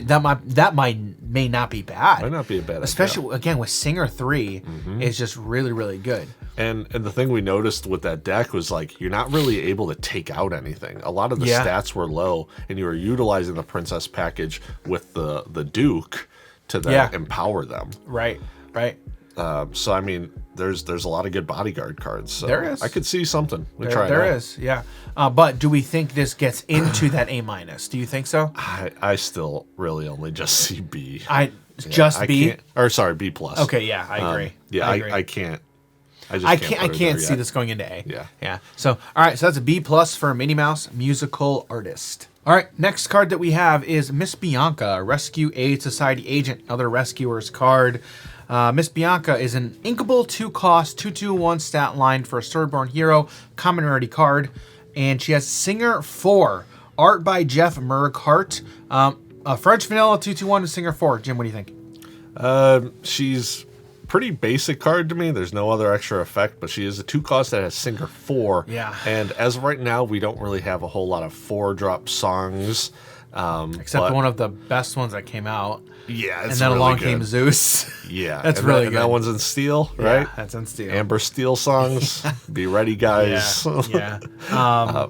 not be bad. Might not be a bad idea. Especially again with Singer 3 is just really, really good. And the thing we noticed with that deck was like you're not really able to take out anything. A lot of the stats were low, and you were utilizing the princess package with the Duke to then empower them. Right. So I mean, there's a lot of good bodyguard cards. So there is. I could see something. There is, yeah. But do we think this gets into that A-? Do you think so? I still really only just see B. B? B+. Okay, yeah, I agree. I agree. I can't. I can't see this going into A. Yeah. So all right, so that's a B+ for Minnie Mouse, musical artist. All right, next card that we have is Miss Bianca, Rescue Aid Society Agent, another Rescuers card. Miss Bianca is an inkable 2-cost, 2/2/1 stat line for a Swordborn hero, common rarity card, and she has Singer 4, art by Jeff Merghart. A French vanilla 2/2/1 to Singer 4. Jim, what do you think? She's pretty basic card to me. There's no other extra effect, but she is a 2-cost that has Singer 4. Yeah. And as of right now, we don't really have a whole lot of 4-drop songs. Except one of the best ones that came out. Yeah, and then really along good. came Zeus. Yeah, that's really good. And that one's in steel, right? Yeah, that's in steel. Amber Steel songs. Be ready, guys. Yeah.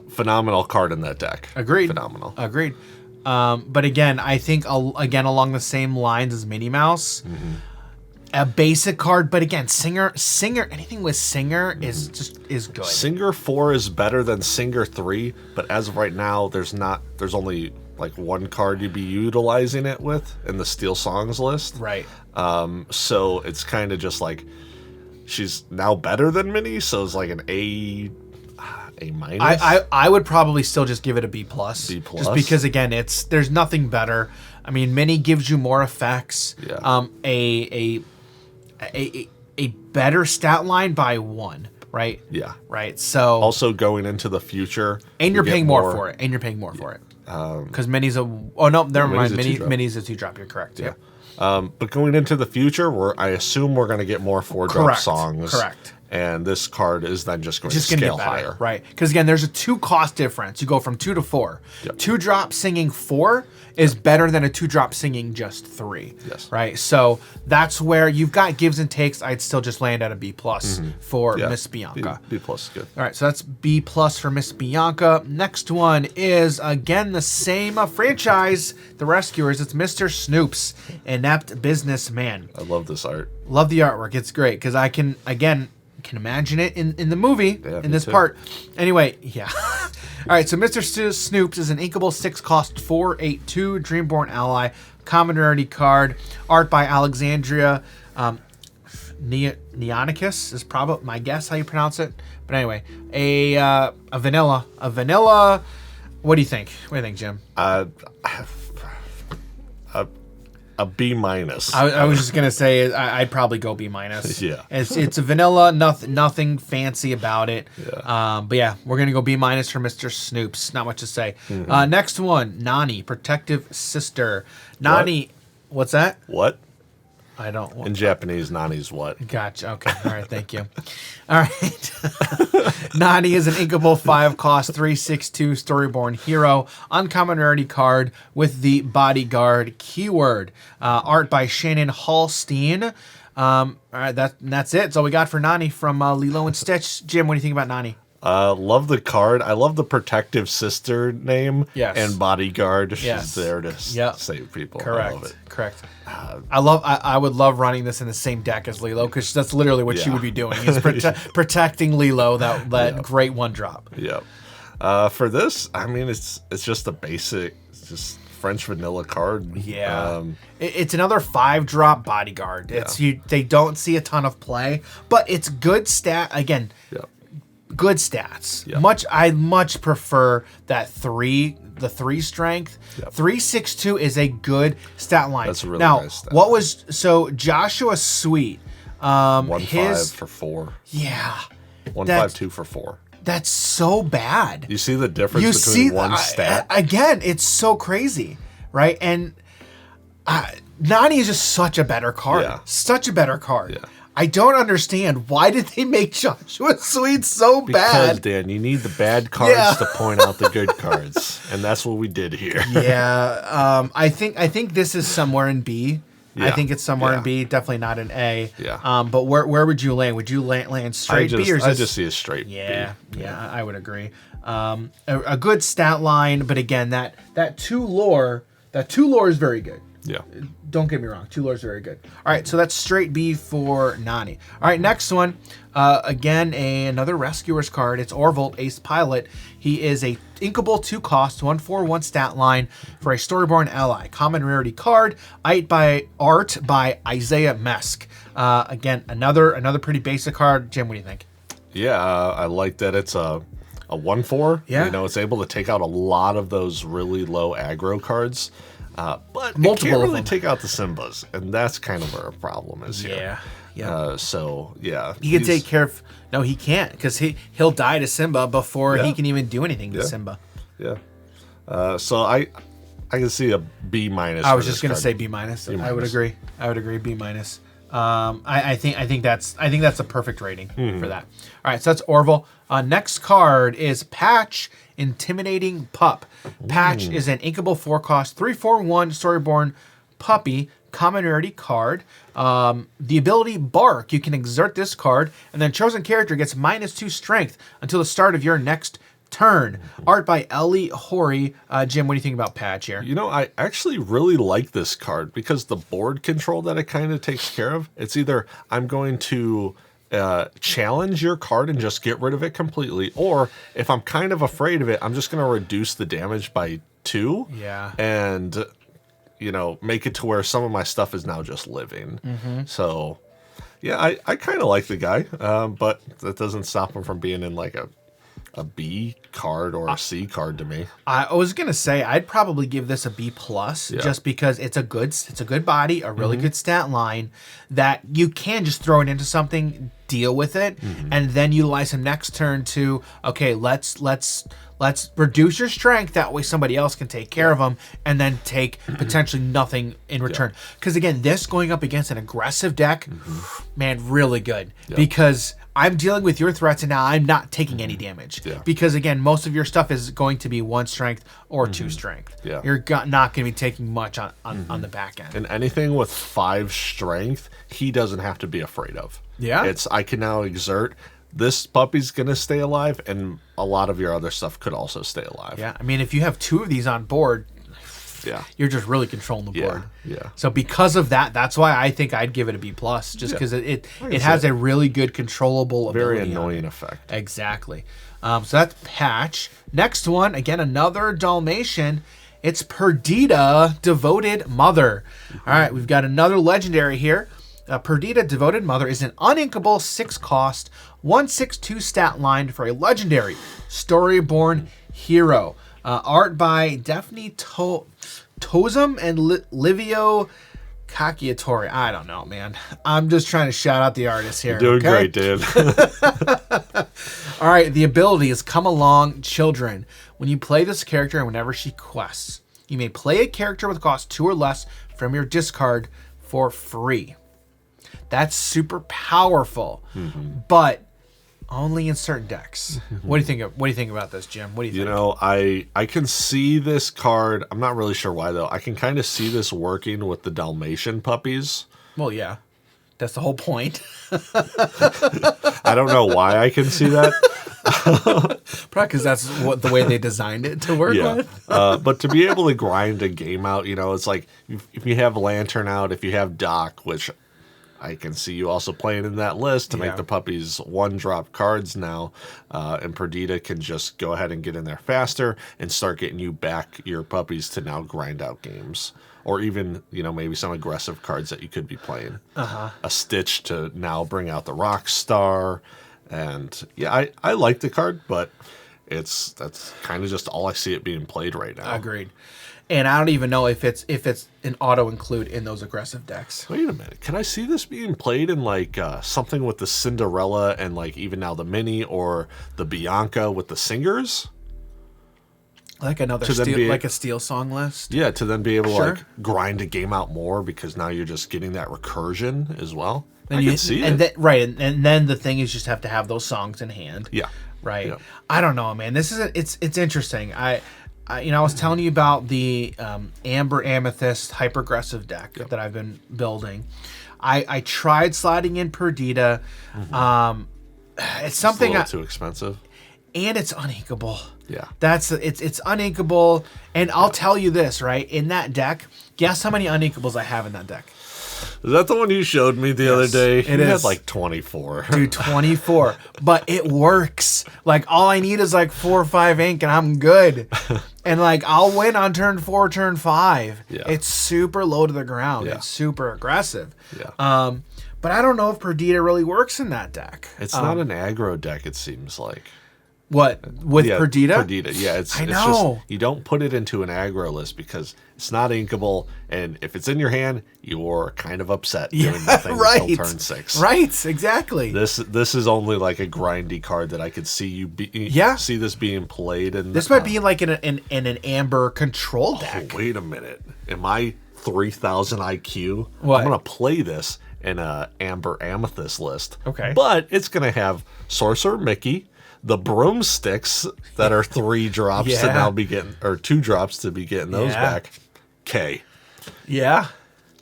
Phenomenal card in that deck. Agreed. Phenomenal. Agreed. But again, I think along the same lines as Minnie Mouse. A basic card, but again, Singer, anything with Singer is good. Singer 4 is better than Singer 3, but as of right now, there's only like one card you'd be utilizing it with in the Steel Songs list. Right. So it's kind of just like she's now better than Minnie, so it's like an A-. I would probably still just give it a B+. B+. Just because again, there's nothing better. I mean, Minnie gives you more effects. Yeah. A better stat line by 1, right? Yeah. Right. So also going into the future, and you're paying more for it. Because Minnie's never mind. Minnie's a 2-drop. You're correct. Yeah. But going into the future, I assume we're going to get more 4-drop songs. Correct. And this card is then just going to scale higher. Right. Because again, there's a 2-cost difference. You go from 2 to 4. Yep. 2-drop singing 4 is better than a 2-drop singing just 3. Yes. Right. So that's where you've got gives and takes. I'd still just land at a B+ for Miss Bianca. B+ is good. All right. So that's B+ for Miss Bianca. Next one is again the same franchise, The Rescuers. It's Mr. Snoops, Inept Businessman. I love this art. Love the artwork. It's great because I can imagine it in the movie in this part. Anyway, right, so Mr. Snoops is an inkable 6-cost 4/8/2 Dreamborn ally, common rarity card, art by Alexandria. Neonicus is probably my guess how you pronounce it. But anyway, a vanilla. What do you think? What do you think, Jim? A B minus. I was just gonna say I'd probably go B minus. Yeah, it's a vanilla, nothing fancy about it. Yeah. But yeah, we're gonna go B minus for Mr. Snoops. Not much to say. Next one, Nani, protective sister. Nani, what's that? What? I don't. In Japanese, Nani's what? Gotcha. Okay. All right. Thank you. All right. Nani is an inkable 5-cost 3/6/2 Storyborn hero, uncommon rarity card with the bodyguard keyword. Art by Shannon Hallstein. All right. That's it. That's all we got for Nani from Lilo and Stitch. Jim, what do you think about Nani? Love the card. I love the protective sister name. Yes. And bodyguard. Yes. She's there to save people. Correct. I love it. Correct. I would love running this in the same deck as Lilo because that's literally what she would be doing is protecting Lilo, that great 1-drop. Yep. For this, I mean, it's just a basic, just French vanilla card. Yeah. It's another 5-drop bodyguard. They don't see a ton of play, but it's good stat again. Yep. Good stats. Yep. I much prefer that 3 strength. Yep. 3/6/2 is a good stat line. That's a really now, nice stat what line. was so Joshua Sweet? 1/5 for 4. Yeah. 1/5/2 for 4. That's so bad. You see the difference between one stat? Again, it's so crazy, right? And Nani is just such a better card. Yeah. Such a better card. Yeah. I don't understand why did they make Joshua Sweet so Because, bad? Dan, you need the bad cards to point out the good cards, and that's what we did here. Yeah, I think this is somewhere in B. Yeah. I think it's somewhere in B, definitely not an A. Yeah. But where would you land? Would you land straight B or is I this... just see a straight B. Yeah, I would agree. A good stat line, but again, that 2 lore is very good. Yeah. Don't get me wrong. 2 lores are very good. All right, so that's straight B for Nani. All right, next one. Again, another Rescuers card. It's Orville, Ace Pilot. He is a inkable 2-cost, 1/4/1 stat line for a Storyborn ally. Common rarity card. Art by Isaiah Mesk. Again, another pretty basic card. Jim, what do you think? Yeah, I like that it's a 1/4. Yeah. You know, it's able to take out a lot of those really low aggro cards. But Multiple it can't of really them. take out the Simbas, and that's kind of where our problem is here. Yeah. So, yeah. He can take care of... No, he can't, because he'll die to Simba before he can even do anything to Simba. Yeah. So I can see a B minus. I was just gonna say B minus. I would agree. B minus. I think that's a perfect rating for that. All right, so that's Orville. Next card is Patch, Intimidating Pup. Patch is an inkable 4-cost 3/4/1 Storyborn puppy, common rarity card. The ability Bark. You can exert this card, and then chosen character gets -2 strength until the start of your next turn. Art by Ellie Horry. Jim, what do you think about Patch here? You know, I actually really like this card because the board control that it kind of takes care of. It's either I'm going to challenge your card and just get rid of it completely, or if I'm kind of afraid of it, I'm just going to reduce the damage by 2. Yeah. And, you know, make it to where some of my stuff is now just living. So, yeah, I kind of like the guy, but that doesn't stop him from being in like a B card or a C card to me. I was gonna say I'd probably give this a B plus just because it's a good body, a really good stat line that you can just throw it into something, deal with it, and then utilize him next turn to let's reduce your strength, that way somebody else can take care of him and then take potentially nothing in return. Because again, this going up against an aggressive deck, man, really good because I'm dealing with your threats and now I'm not taking any damage. Because again, most of your stuff is going to be 1 strength or 2 strength. You're not going to be taking much on the back end. And anything with 5 strength, he doesn't have to be afraid of. I can now exert. This puppy's going to stay alive, and a lot of your other stuff could also stay alive. I mean, if you have 2 of these on board, Yeah. You're just really controlling the board. Yeah. So because of that, that's why I think I'd give it a B+, just because it has a really good controllable ability. Very annoying effect. Exactly. So that's Patch. Next one, again, another Dalmatian. It's Perdita, Devoted Mother. All right, we've got another legendary here. Perdita, Devoted Mother is an uninkable 6-cost, 1/6/2 stat line for a legendary Storyborn hero. Art by Daphne Tozum and Livio Cacciatore. I don't know, man. I'm just trying to shout out the artist here. You're doing great, dude. All right, the ability is Come Along Children. When you play this character and whenever she quests, you may play a character with cost 2 or less from your discard for free. That's super powerful, but only in certain decks. What do you think? What do you think about this, Jim? What do you think? You know, I can see this card. I'm not really sure why though. I can kind of see this working with the Dalmatian puppies. Well, yeah, that's the whole point. I don't know why I can see that. Probably because that's the way they designed it to work with. But to be able to grind a game out, you know, it's like if you have Lantern out, if you have Doc, which I can see you also playing in that list to make the puppies 1-drop cards now, and Perdita can just go ahead and get in there faster and start getting you back your puppies to now grind out games. Or even, you know, maybe some aggressive cards that you could be playing. A Stitch to now bring out the Rock Star. And yeah, I like the card, but that's kind of just all I see it being played right now. Agreed. And I don't even know if it's an auto include in those aggressive decks. Wait a minute. Can I see this being played in like something with the Cinderella and like even now the Minnie or the Bianca with the singers? Like another like a Steel Song list? Yeah, to then be able to like grind a game out more because now you're just getting that recursion as well. And I can see and it. And then the thing is just have to have those songs in hand. Yeah. Right. Yeah. I don't know, man. This is it's interesting. I was telling you about the Amber Amethyst hyper-aggressive deck that I've been building. I tried sliding in Perdita. It's something It's a little too expensive. And it's uninkable. Yeah. It's uninkable. And I'll tell you this, right? In that deck, guess how many uninkables I have in that deck? Is that the one you showed me the other day? It is. Had like 24. Dude, 24. But it works. Like, all I need is like 4 or 5 ink and I'm good. And like, I'll win on turn 4, turn 5. Yeah. It's super low to the ground. Yeah. It's super aggressive. Yeah. But I don't know if Perdita really works in that deck. It's not an aggro deck, it seems like. What? With Perdita? Perdita, yeah. I know. Just, you don't put it into an aggro list because it's not inkable, and if it's in your hand, you're kind of upset doing nothing until turn 6. Right, exactly. This is only like a grindy card that I could see you see this being played. And this might be like in an Amber control deck. Oh, wait a minute. In my 3,000 IQ, What? I'm going to play this in a Amber Amethyst list. Okay. But it's going to have Sorcerer Mickey, the broomsticks that are 3 drops to now be getting, or 2 drops to be getting those back. K. Yeah.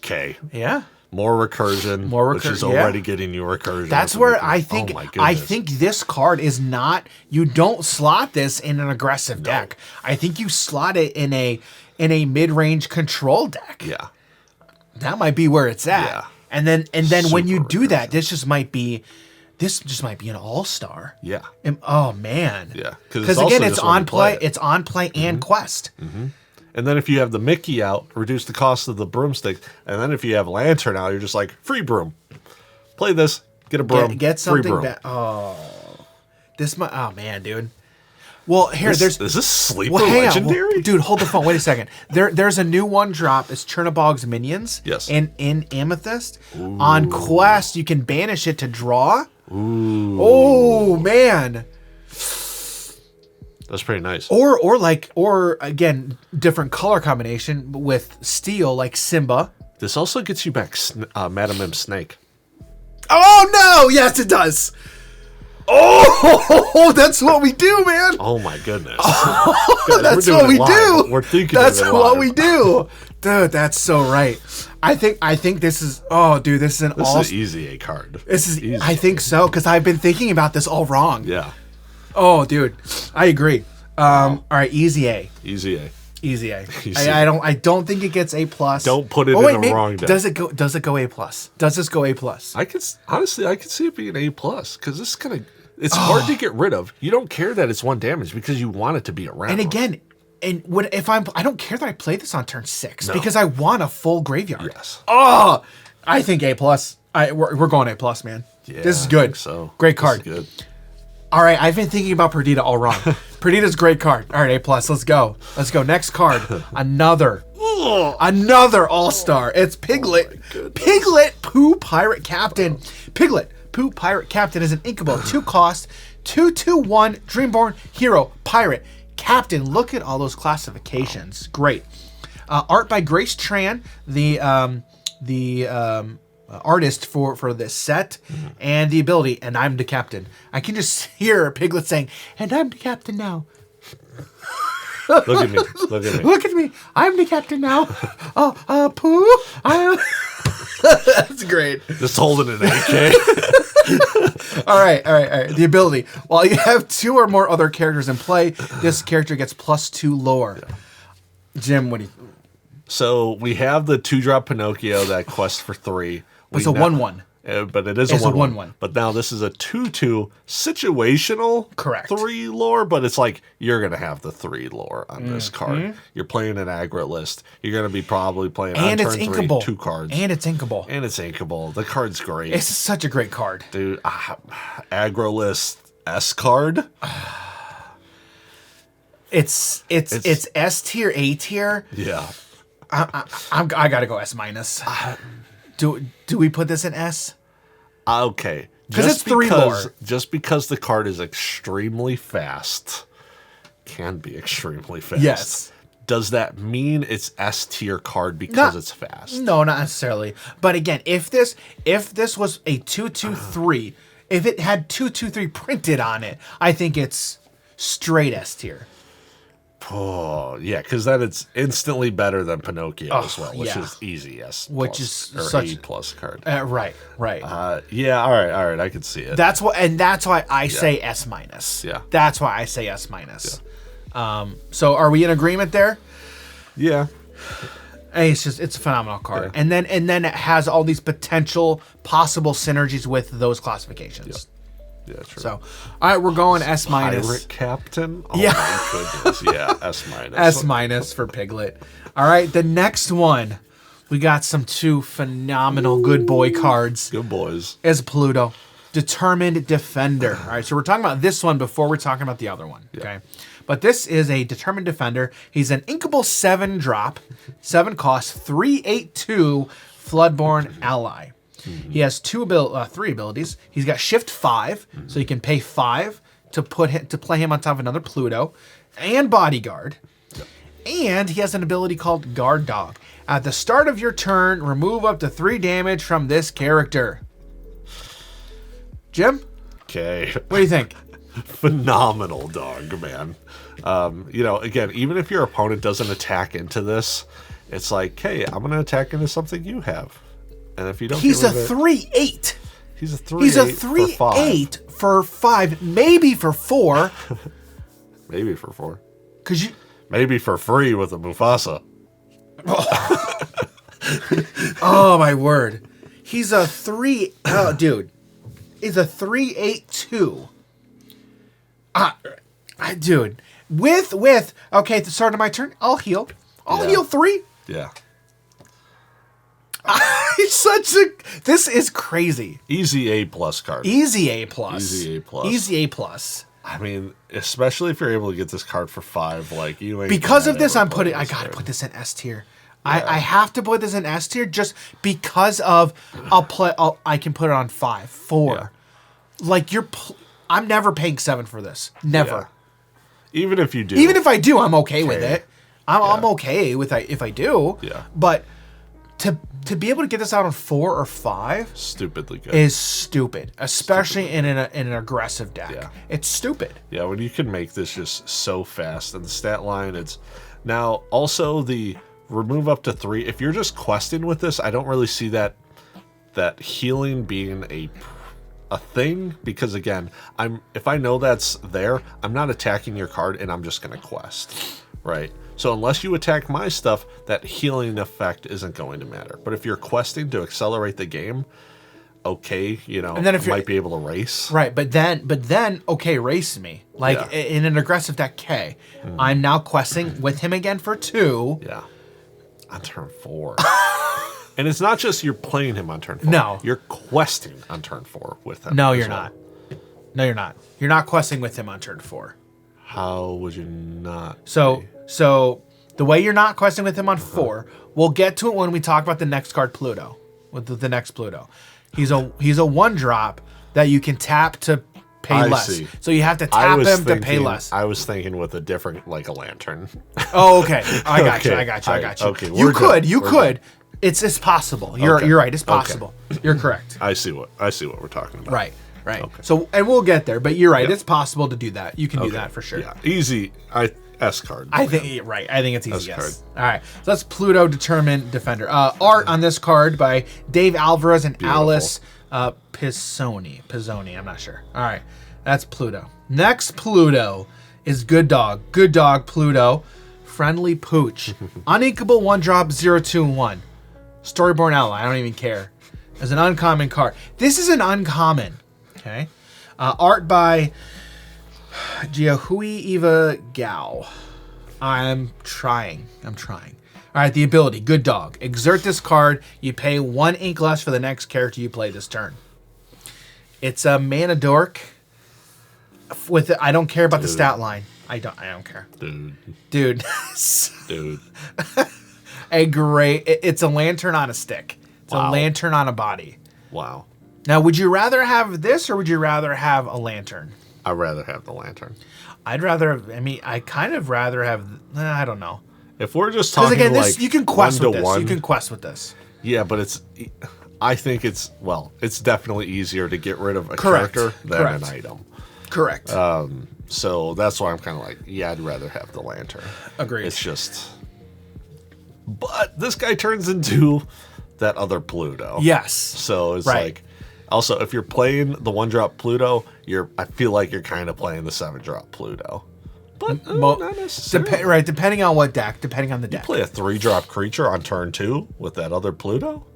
K. Yeah. More recursion, which is already getting you recursion. That's where I think this card is not. You don't slot this in an aggressive deck. I think you slot it in a mid-range control deck. Yeah. That might be where it's at. Yeah. And then when you do recursion. that, this just might be an all-star. Yeah. Oh man. Yeah. Because again, it's on play. It's on play and quest. Mm-hmm. And then if you have the Mickey out, reduce the cost of the broomstick. And then if you have Lantern out, you're just like, free broom. Play this, get a broom, get something free broom. back. Oh, this might. Oh man, dude. Well, here is this sleeper legendary? Dude, hold the phone. Wait a second. There's a new one drop. It's Chernabog's Minions. Yes. In Amethyst. Ooh. On quest, you can banish it to draw. Ooh. Oh man. That's pretty nice. Or again, different color combination with steel, like Simba. This also gets you back Madam M Snake. Oh no! Yes, it does. Oh, that's what we do, man. Oh my goodness. Oh, that's what we do. We're thinking that's of it what live. we do. Dude, that's so right. I think this is this is an This is an easy A card. This is easy. I think so, because I've been thinking about this all wrong. Yeah. Oh, dude. I agree. All right, easy A. Easy A. Easy A. Easy. I don't think it gets A plus. Don't put it in the wrong deck. Does it go A plus? Does this go A plus? I could see it being A plus because this is kind of it's hard to get rid of. You don't care that it's 1 damage because you want it to be around. And again, I don't care that I play this on turn 6 No. because I want a full graveyard. Yes. Oh, I think A plus. We're going A plus, man. Yeah, this is good. I think so Great card. This is good. All right, I've been thinking about Perdita all wrong. Perdita's a great card. All right, A plus. Let's go. Next card. Another all-star. It's Piglet. Piglet, Pooh, Pirate Captain. Piglet, Pooh, Pirate Captain is an inkable 2 cost, 2/2/1 Dreamborn Hero Pirate Captain. Look at all those classifications. Great. Art by Grace Tran, the artist for this set, and the ability, and I'm the captain. I can just hear Piglet saying, and I'm the captain now. Look at me. Look at me. Look at me. I'm the captain now. Pooh. That's great. Just holding an AK. All right. The ability. While you have 2 or more other characters in play, this character gets +2 lore. Yeah. Jim, what do you... So we have the 2-drop Pinocchio that quests for 3. It's a 1/1. But it is a 1/1. But now this is a 2/2 situational. Correct. 3 lore, but it's like you're going to have the 3 lore on this card. You're playing an aggro list. You're going to be probably playing on turn 3 2 cards. And it's inkable. The card's great. It's such a great card. Dude, aggro list S card. It's S tier, A tier. Yeah. I gotta go S minus. Do we put this in S? Okay. Because it's 3 lore. Just because the card is extremely fast, can be extremely fast. Yes. Does that mean it's S tier card because it's fast? No, not necessarily. But again, if this was a 2/2/3, if it had 2/2/3 printed on it, I think it's straight S tier. Oh, yeah, because then it's instantly better than Pinocchio as well, which is easy S+, which is such A plus card. Right. Yeah, all right, I can see it. That's why I say S minus. Yeah, that's why I say S minus. Yeah. So are we in agreement there? Yeah. Hey, it's a phenomenal card, and then it has all these possible synergies with those classifications. Yeah, true. So, all right, we're going S minus. Pirate Captain? Oh, yeah. my goodness. Yeah, S minus. S minus for Piglet. All right, the next one, we got some 2 phenomenal good boy cards. Good boys. Is Pluto, Determined Defender. All right, so we're talking about this one before we're talking about the other one. Okay, but this is a Determined Defender. He's an inkable 7-drop, 7 cost, 3/8/2 Floodborn ally. He has 3 abilities. He's got Shift 5, so you can pay 5 to play him on top of another Pluto, and Bodyguard. And he has an ability called Guard Dog. At the start of your turn, remove up to 3 damage from this character. Jim? Okay. What do you think? Phenomenal dog, man. Again, even if your opponent doesn't attack into this, it's like, hey, I'm going to attack into something you have. And if you don't, he's a 3/8. He's a 3/8. He's a 3/8 for 5, maybe for 4. Maybe for 4. Cause maybe for free with a Mufasa. Oh my word! He's a 3. Oh, dude, he's a 3/8/2. Dude, with okay. At the start of my turn, I'll heal. I'll heal 3. Yeah. This is crazy. Easy A plus card. Easy A plus. Easy A plus. Easy A plus. I mean, especially if you're able to get this card for 5, like you ain't. Because of this, I gotta put this in S tier. Yeah. I have to put this in S tier just because of I can put it on 5, 4. Yeah. Like I'm never paying 7 for this. Never. Yeah. Even if you do. Even if I do, I'm okay with it. I'm okay with if I do. Yeah. But to be able to get this out on 4 or 5 stupidly good is stupid, especially in an aggressive deck. Yeah. It's stupid. Yeah, when you can make this just so fast, and the stat line, it's now also the remove up to 3. If you're just questing with this, I don't really see that healing being a thing, because again, if I know that's there, I'm not attacking your card and I'm just gonna quest, right? So unless you attack my stuff, that healing effect isn't going to matter. But if you're questing to accelerate the game, okay, and then if you might be able to race. Right, but then okay, race me. Like in an aggressive deck K, I'm now questing with him again for 2. Yeah. On turn 4. And it's not just you're playing him on turn 4. No. You're questing on turn 4 with him. No, you're not. No, you're not. You're not questing with him on turn 4. How would you not? So the way you're not questing with him on 4, we'll get to it when we talk about the next card, Pluto. With the next Pluto. He's a 1-drop that you can tap to pay less. See. So you have to tap him to pay less. I was thinking with a different, like a lantern. Oh, okay. I got you. I got you. Okay, you could. It's possible. You're right. It's possible. Okay. You're correct. I see what we're talking about. Right. Okay. So, and we'll get there, but you're right. It's possible to do that. You can do that for sure. Yeah. Easy. S card. I think it's easy. Yes. All right. So that's Pluto Determined Defender. Art on this card by Dave Alvarez and Alice Pizzoni. I'm not sure. All right. That's Pluto. Next Pluto is Good Dog. Good Dog Pluto. Friendly Pooch. Uninkable 1-drop 0/2/1. Storyborn Ally. I don't even care. As an uncommon card. This is an uncommon. Okay. Art by Giahui Eva Gao. I'm trying. All right, the ability, Good Dog. Exert this card. You pay 1 ink less for the next character you play this turn. It's a mana dork. I don't care about the stat line. I don't care. Dude. It's a lantern on a stick. It's a lantern on a body. Wow. Now, would you rather have this or would you rather have a lantern? I'd rather have the lantern. I kind of rather have. I don't know. If we're just talking again, like you can quest with this. 1-to-1, You can quest with this. Yeah, but I think it's definitely easier to get rid of a character than an item. Correct. So that's why I'm kind of like, I'd rather have the lantern. Agreed. It's just, but this guy turns into that other Pluto. Yes. So it's like. Also, if you're playing the 1-drop Pluto, I feel like you're kind of playing the 7-drop Pluto. But not necessarily. Depending on what deck, depending on the deck. Play a 3-drop creature on turn 2 with that other Pluto?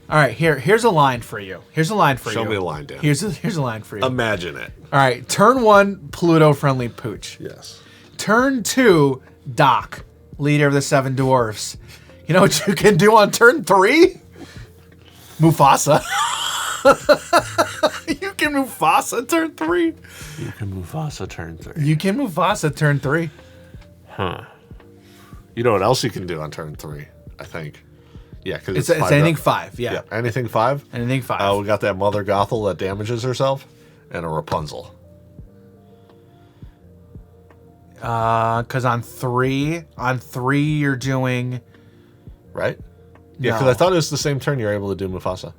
All right, here's a line for you. Show me a line, Dan. Here's a line for you. Imagine it. All right, turn 1, Pluto-friendly Pooch. Yes. Turn 2, Doc, leader of the 7 dwarfs. You know what you can do on turn 3? Mufasa. You can Mufasa turn 3. You can Mufasa turn 3. Huh. You know what else you can do on turn 3, I think. Yeah, because it's anything 5. Yeah. Anything 5? Anything 5. We got that Mother Gothel that damages herself, and a Rapunzel. Because on 3 you're doing... Right? Yeah, because I thought it was the same turn you're able to do Mufasa.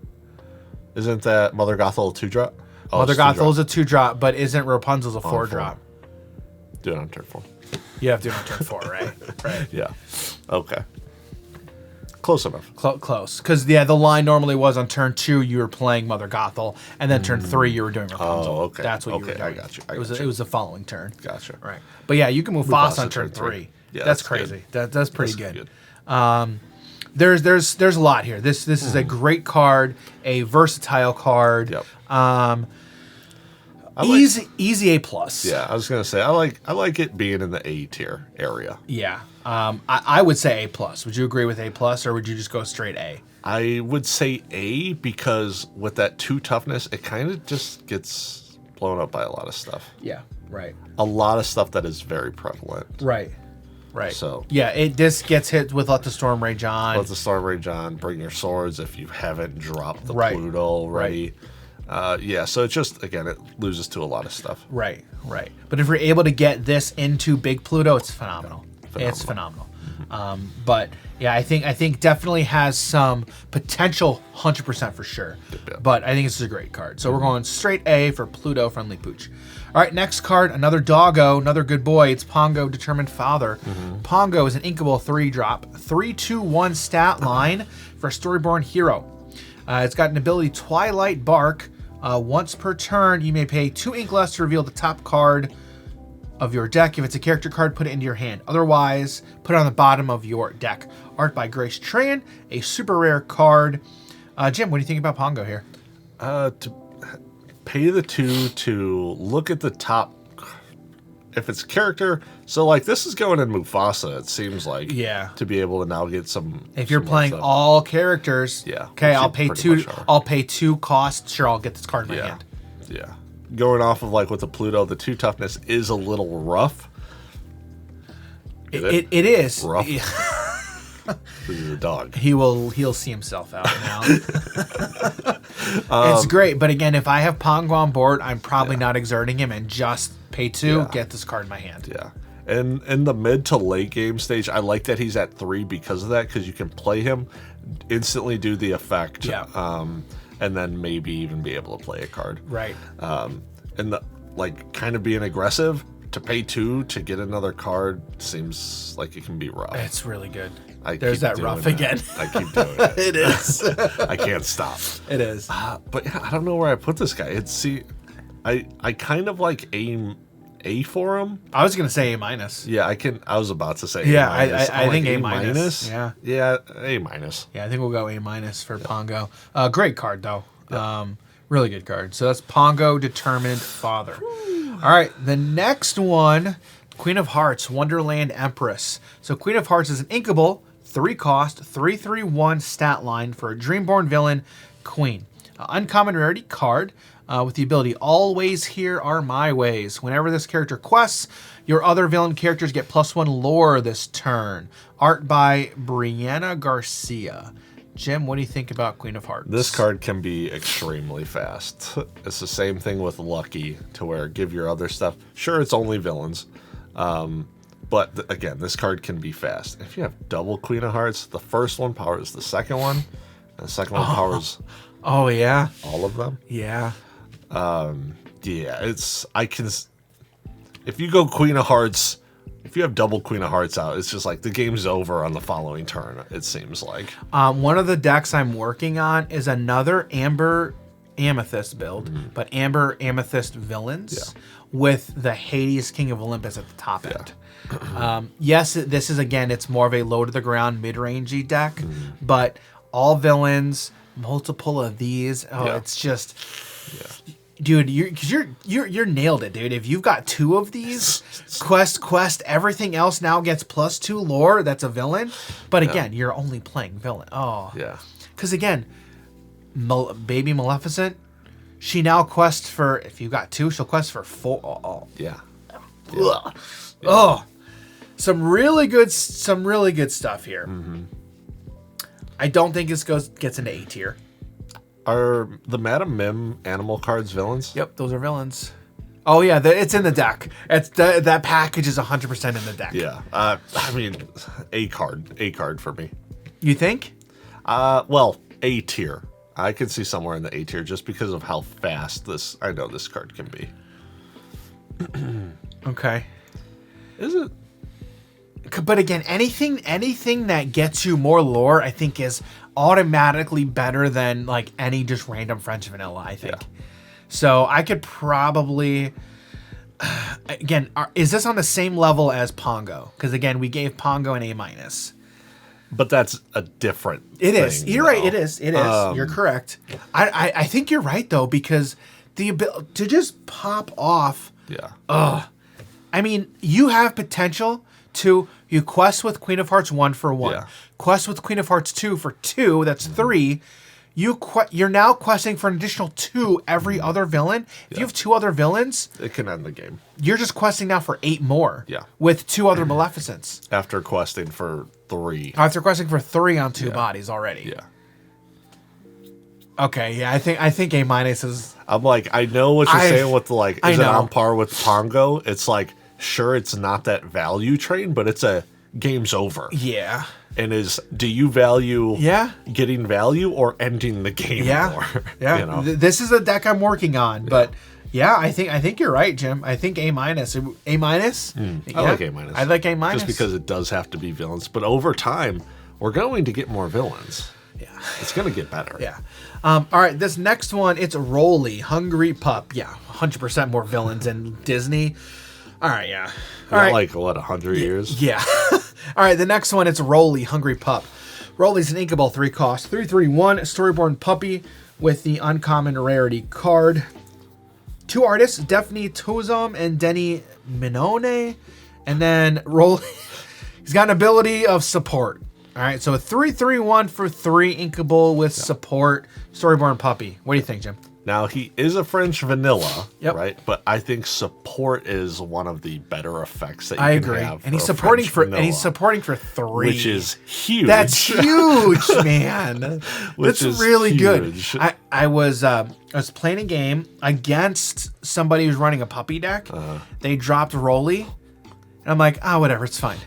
Isn't that Mother Gothel a 2-drop? Mother Gothel is a 2-drop, but isn't Rapunzel's a 4-drop? Do it on turn 4. You have to do it on turn 4, right? Right. Yeah. Okay. Close enough. Close. Because, the line normally was on turn 2, you were playing Mother Gothel, and then turn 3, you were doing Rapunzel. Oh, okay. That's what you were doing. I got you. It was the following turn. Gotcha. Right. But, you can move Mufasa on turn 3. Yeah, that's crazy. That's pretty good. Good. There's a lot here. This is a great card, a versatile card. Yep. Easy A+. Yeah, I was gonna say I like it being in the A tier area. Yeah. I would say A+. Would you agree with A+, or would you just go straight A? I would say A because with that 2 toughness, it kind of just gets blown up by a lot of stuff. Yeah. Right. A lot of stuff that is very prevalent. Right. So this gets hit with Let the Storm Rage On. Let the Storm Rage On. Bring your swords if you haven't dropped the Pluto already. So it just, again, it loses to a lot of stuff. Right. But if you're able to get this into Big Pluto, it's phenomenal. It's phenomenal. But I think definitely has some potential, 100% for sure. But I think this is a great card. So we're going straight A for Pluto Friendly Pooch. All right, next card, another doggo, another good boy. It's Pongo, Determined Father. Pongo is an inkable 3-drop, 3/2/1 stat line for Storyborn Hero. It's got an ability Twilight Bark. Once per turn, you may pay 2 ink less to reveal the top card of your deck. If it's a character card, put it into your hand. Otherwise, put it on the bottom of your deck. Art by Grace Tran, a super rare card. Jim, what do you think about Pongo here? To pay the 2 to look at the top. If it's character, so like this is going in Mufasa, it seems like. Yeah. To be able to now get some. If you're playing all characters, yeah. Okay, I'll pay 2. I'll pay 2 costs. Sure, I'll get this card in my hand. Yeah. Going off of like with the Pluto, the 2 toughness is a little rough. It is rough. This is a dog. He'll see himself out now. It's great, but again, if I have Pongo on board, I'm probably not exerting him and just pay 2, get this card in my hand. Yeah. And in the mid to late game stage, I like that he's at 3 because of that, because you can play him, instantly do the effect, and then maybe even be able to play a card. Right. And the like kind of being aggressive to pay 2 to get another card seems like it can be rough. It's really good. There's that rough again. I keep doing it. It is. I can't stop. It is. But yeah, I don't know where I put this guy. I kind of like aim A for him. I was gonna say A-. Yeah, I was about to say yeah, A-. I think A-. Yeah. Yeah, A-. Yeah, I think we'll go A- for Pongo. Great card though. Yeah. Really good card. So that's Pongo, Determined Father. All right, the next one, Queen of Hearts, Wonderland Empress. So Queen of Hearts is an inkable, 3 cost, 3/3/1 stat line for a Dreamborn villain, Queen. Uncommon rarity card with the ability Always Here Are My Ways. Whenever this character quests, your other villain characters get +1 lore this turn. Art by Biana Garcia. Jim, what do you think about Queen of Hearts? This card can be extremely fast. It's the same thing with Lucky, to where give your other stuff. Sure, it's only villains. But again, this card can be fast. If you have double Queen of Hearts, the first one powers the second one, and the second one powers all of them. Yeah. If you go Queen of Hearts, if you have double Queen of Hearts out, it's just like the game's over on the following turn, it seems like. One of the decks I'm working on is another Amber Amethyst build, but Amber Amethyst villains with the Hades King of Olympus at the top end. Yes, this is, again, it's more of a low to the ground mid-rangey deck, but all villains, multiple of these. It's just... Dude, you're nailed it, dude. If you've got 2 of these, quest, everything else now gets +2 lore. That's a villain, but again, you're only playing villain. Oh, yeah. Because again, Baby Maleficent, she now quests for. If you got 2, she'll quest for 4. Oh. Yeah. Oh, some really good stuff here. I don't think this gets into A tier. Are the Madam Mim animal cards villains? Yep, those are villains. Oh yeah, it's in the deck. It's that package is 100% in the deck. Yeah, I mean, A card for me. You think? Well, A tier. I could see somewhere in the A tier just because of how fast I know this card can be. Okay. Is it? But again, anything that gets you more lore, I think, is automatically better than like any just random French vanilla, I think. Yeah. So I could probably, again, is this on the same level as Pongo? Because again, we gave Pongo an A-. But that's a different It thing, is. You're right. It is. You're correct. I think you're right though, because the ability to just pop off. Yeah. I mean, you have potential to. You quest with Queen of Hearts 1 for 1. Yeah. Quest with Queen of Hearts 2 for 2. That's 3. You're now questing for an additional 2 every other villain. If you have 2 other villains, it can end the game. You're just questing now for 8 more. Yeah. With 2 other Maleficents. After questing for 3. After questing for 3 on 2 bodies already. Yeah. Okay, yeah, I think A- is. I'm like, I know what you're saying with the like. Is it on par with Pongo? It's like. Sure, it's not that value train, but it's a game's over. Yeah. And do you value getting value or ending the game more? Yeah. You know? This is a deck I'm working on, but I think you're right, Jim. I think A-. A-? I like A-. I like A-. Just because it does have to be villains, but over time, we're going to get more villains. Yeah. It's going to get better. Yeah. All right, this next one, it's Rolly, Hungry Pup. Yeah, 100% more villains than Disney. All right, yeah. All right. Like, what, 100 years? Yeah. All right, the next one, it's Rolly, Hungry Pup. Rolly's an inkable 3 cost. 3/3/1, Storyborn Puppy with the uncommon rarity card. 2 artists, Daphne Tozom and Denny Minone. And then Rolly, he's got an ability of support. All right, so a 3/3/1 for 3 inkable with support, Storyborn Puppy. What do you think, Jim? Now, he is a French vanilla, Yep. right? But I think support is one of the better effects that you I can agree. have. And he's for a supporting French for vanilla, and he's supporting for 3. which is huge. That's huge, man. Which That's is really huge. good. I was playing a game against somebody who's running a puppy deck. They dropped Rolly, and I'm like, whatever, it's fine.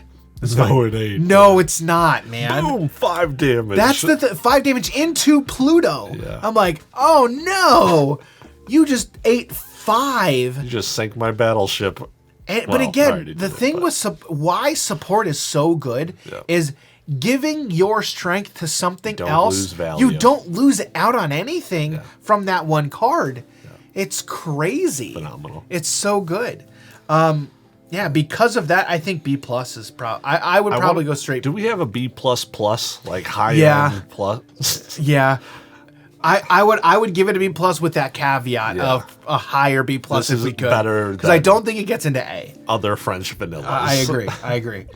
It's fine. No, it ain't. No, it's not, man. Boom, 5 damage. That's the 5 damage into Pluto. Yeah. I'm like, oh no, you just ate 5. You just sank my battleship. But again, the thing with why support is so good is giving your strength to something else. Lose value. You don't lose out on anything from that one card. Yeah. It's crazy. Phenomenal. It's so good. Yeah, because of that, I think B plus is probably. I would probably go straight. Do we have a B like high end plus? Yeah. I would give it a B plus with that caveat of a higher B plus this if we could. Better because I don't think it gets into A. Other French vanillas. I agree.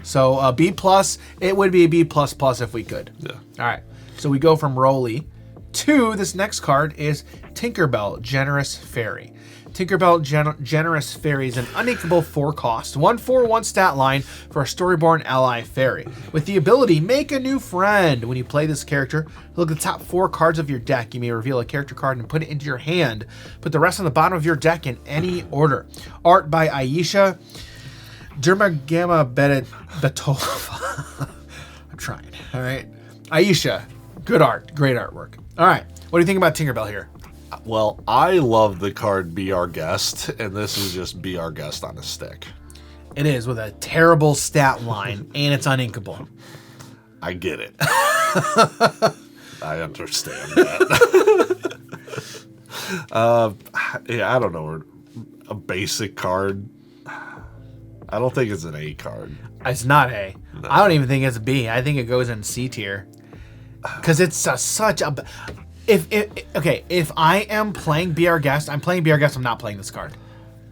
So B plus, it would be a B plus if we could. Yeah. All right. So we go from Rolly to this next card is Tinkerbell, Generous Fairy. Tinkerbell Generous Fairy is an uninkable 4 cost, 1/4/1 stat line for a Storyborn ally fairy. With the ability, make a new friend. When you play this character, look at the top 4 cards of your deck. You may reveal a character card and put it into your hand. Put the rest on the bottom of your deck in any order. Art by Aisha Dermagama Betova. I'm trying. All right. Aisha, good art. Great artwork. All right. What do you think about Tinkerbell here? Well, I love the card Be Our Guest, and this is just Be Our Guest on a stick. It is, with a terrible stat line, and it's uninkable. I get it. I understand that. I don't know. A basic card. I don't think it's an A card. It's not A. No. I don't even think it's a B. I think it goes in C tier. Because it's such a... If I am playing Be Our Guest, I'm playing Be Our Guest, I'm not playing this card.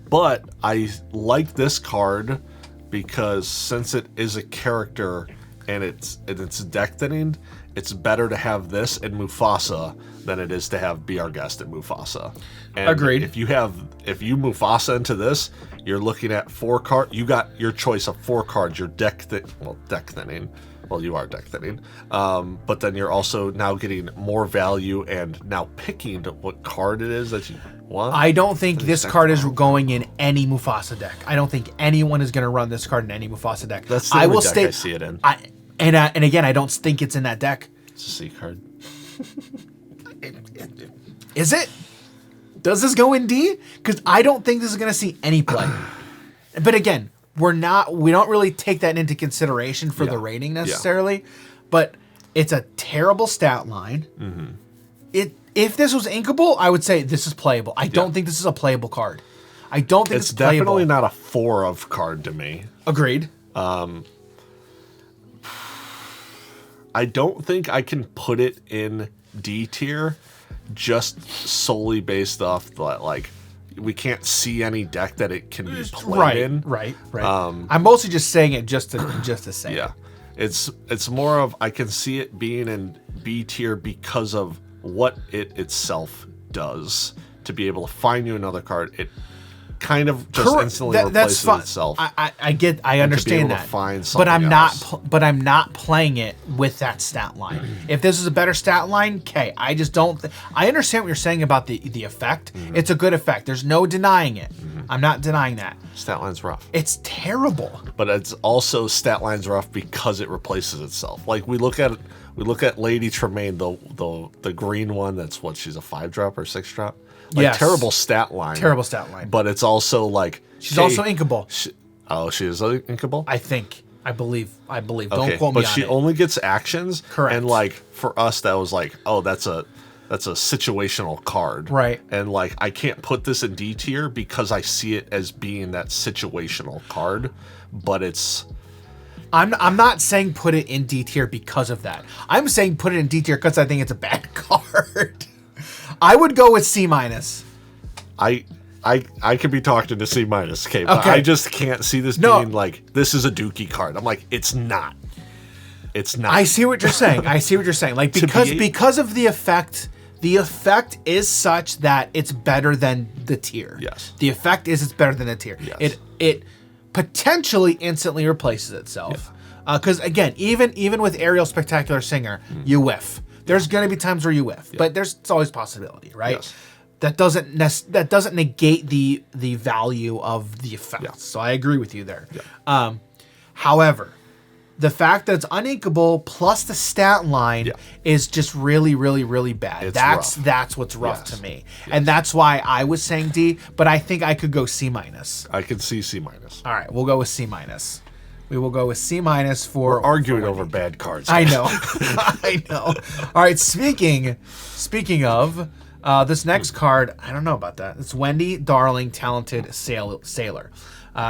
But I like this card because since it is a character and it's deck thinning, it's better to have this in Mufasa than it is to have Be Our Guest in Mufasa. And agreed. If you Mufasa into this, you're looking at 4 cards. You got your choice of 4 cards. Your deck thinning. Well, you are deck thinning. But then you're also now getting more value and now picking what card it is that you want. I don't think this card is going in any Mufasa deck. I don't think anyone is going to run this card in any Mufasa deck. That's the only deck I see it in. And again, I don't think it's in that deck. It's a C card. Is it? Does this go in D? Because I don't think this is going to see any play. But again, we don't really take that into consideration for the rating necessarily, but it's a terrible stat line. Mm-hmm. If this was inkable, I would say this is playable. I don't think this is a playable card. I don't think it's playable. Definitely not a 4 of card to me. Agreed. I don't think I can put it in D tier just solely based off that, like, we can't see any deck that it can be played in. Right. I'm mostly just saying it just to say. Yeah, it's more of I can see it being in B tier because of what it itself does to be able to find you another card. It kind of just instantly replaces itself. I understand that. Find but I'm else. but I'm not playing it with that stat line. If this is a better stat line, okay. I just don't. I understand what you're saying about the effect. Mm-hmm. It's a good effect. There's no denying it. Mm-hmm. I'm not denying that. Stat line's rough. It's terrible. But it's also stat line's rough because it replaces itself. Like we look at Lady Tremaine, the green one. That's what she's a 5-drop or 6-drop. Like, yes. Terrible stat line. But it's also like she's also inkable. She is inkable? I believe. Don't okay, quote me on it. But she only gets actions. Correct. And like for us, that was like, oh, that's that's a situational card. Right. And like I can't put this in D tier because I see it as being that situational card, but it's I'm not saying put it in D tier because of that. I'm saying put it in D tier because I think it's a bad card. I would go with C-. I could be talking to C-, okay, but I just can't see this being like, this is a dookie card. I'm like, it's not. It's not. I see what you're saying. Like, because of the effect is such that it's better than the tier. Yes. The effect is it's better than the tier. Yes. It potentially instantly replaces itself. Because, again, even with Ariel Spectacular Singer, you whiff. There's going to be times where you whiff, but it's always a possibility, right? Yes. That doesn't negate the value of the effect. Yeah. So I agree with you there. Yeah. However, the fact that it's uninkable plus the stat line is just really, really, really bad. That's what's rough to me. Yes. And that's why I was saying D, but I think I could go C-. I could see C-. All right, we'll go with C-. We will go with C- for... We're arguing over bad cards. I know. I know. All right, speaking of... this next card, I don't know about that. It's Wendy, Darling, Talented Sailor.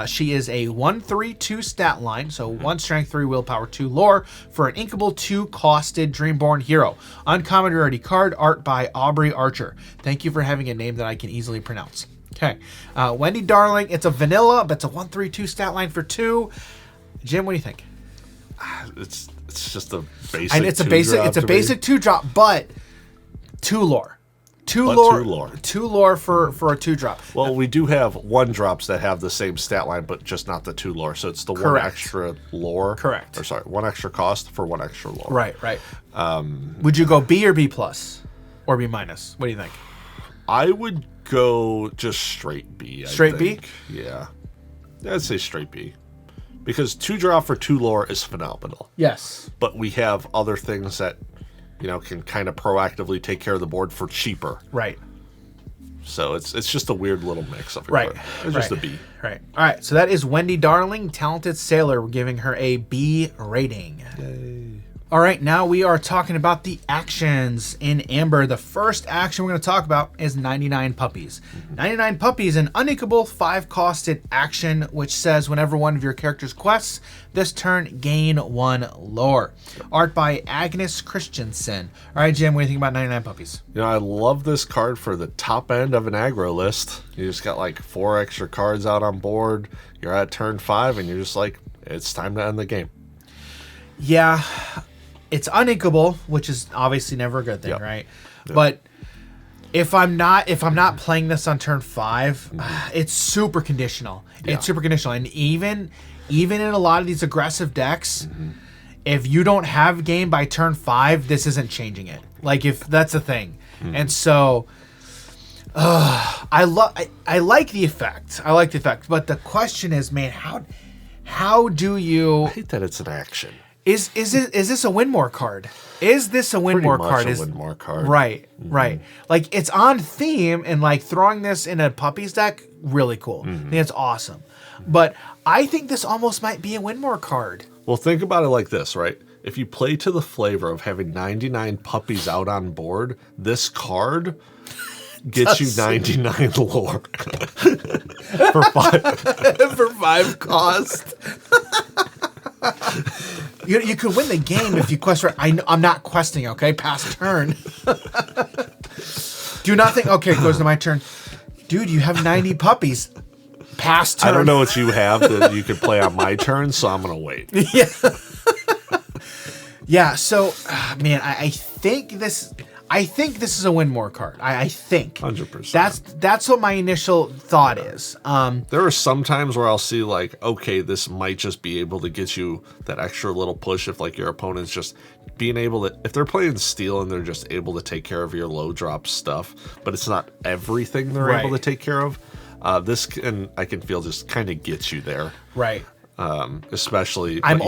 She is a 1/3/2 stat line, so 1 strength, 3 willpower, 2 lore for an inkable 2-costed Dreamborn hero. Uncommon rarity card, art by Aubrey Archer. Thank you for having a name that I can easily pronounce. Okay, Wendy, Darling. It's a vanilla, but it's a 1/3/2 stat line for 2. Jim, what do you think? It's just a basic. And it's a basic 2-drop, but 2 lore. Two lore for a 2-drop. Well, we do have 1-drops that have the same stat line, but just not the 2 lore. So it's the 1 extra lore. Correct. Or sorry, 1 extra cost for 1 extra lore. Right. Would you go B or B+? Or B-? What do you think? I would go just straight B. Straight B? Yeah. I'd say straight B. Because 2-drop for 2 lore is phenomenal. Yes. But we have other things that, can kind of proactively take care of the board for cheaper. Right. So it's just a weird little mix of it. Right. It's just a B. Right. All right. So that is Wendy, Darling, Talented Sailor. We're giving her a B rating. Yay. All right, now we are talking about the actions in Amber. The first action we're going to talk about is 99 Puppies. 99 Puppies, an uninkable 5-costed action, which says whenever one of your character's quests this turn, gain 1 lore. Art by Agnes Christensen. All right, Jim, what do you think about 99 Puppies? I love this card for the top end of an aggro list. You just got like 4 extra cards out on board. You're at turn 5, and you're just like, it's time to end the game. Yeah. It's uninkable, which is obviously never a good thing, right? Yep. But if I'm not playing this on turn 5, it's super conditional. Yeah. It's super conditional, and even in a lot of these aggressive decks, if you don't have game by turn 5, this isn't changing it. Like, if that's the thing, and so I like the effect. But the question is, man, how do you? I hate that it's an action. Is this a win more card? Is this a win more card? Pretty much a win more card. Right, right. Like, it's on theme, and like throwing this in a Puppies deck, really cool. I think it's awesome. But I think this almost might be a win more card. Well, think about it like this, right? If you play to the flavor of having 99 Puppies out on board, this card gets you 99 lore for 5 for 5 cost. You could win the game if you quest for... I'm not questing, okay? Past turn. Do not think... Okay, it goes to my turn. Dude, you have 90 puppies. Past turn. I don't know what you have that you could play on my turn, so I'm going to wait. Yeah. Yeah, so... man, I think this... I think this is a win more card. I think 100%. That's what my initial thought is. There are some times where I'll see like, okay, this might just be able to get you that extra little push if like your opponent's just being able to, if they're playing steel and they're just able to take care of your low drop stuff, but it's not everything they're able to take care of. This can, I can feel, just kind of gets you there. Right. Especially I'm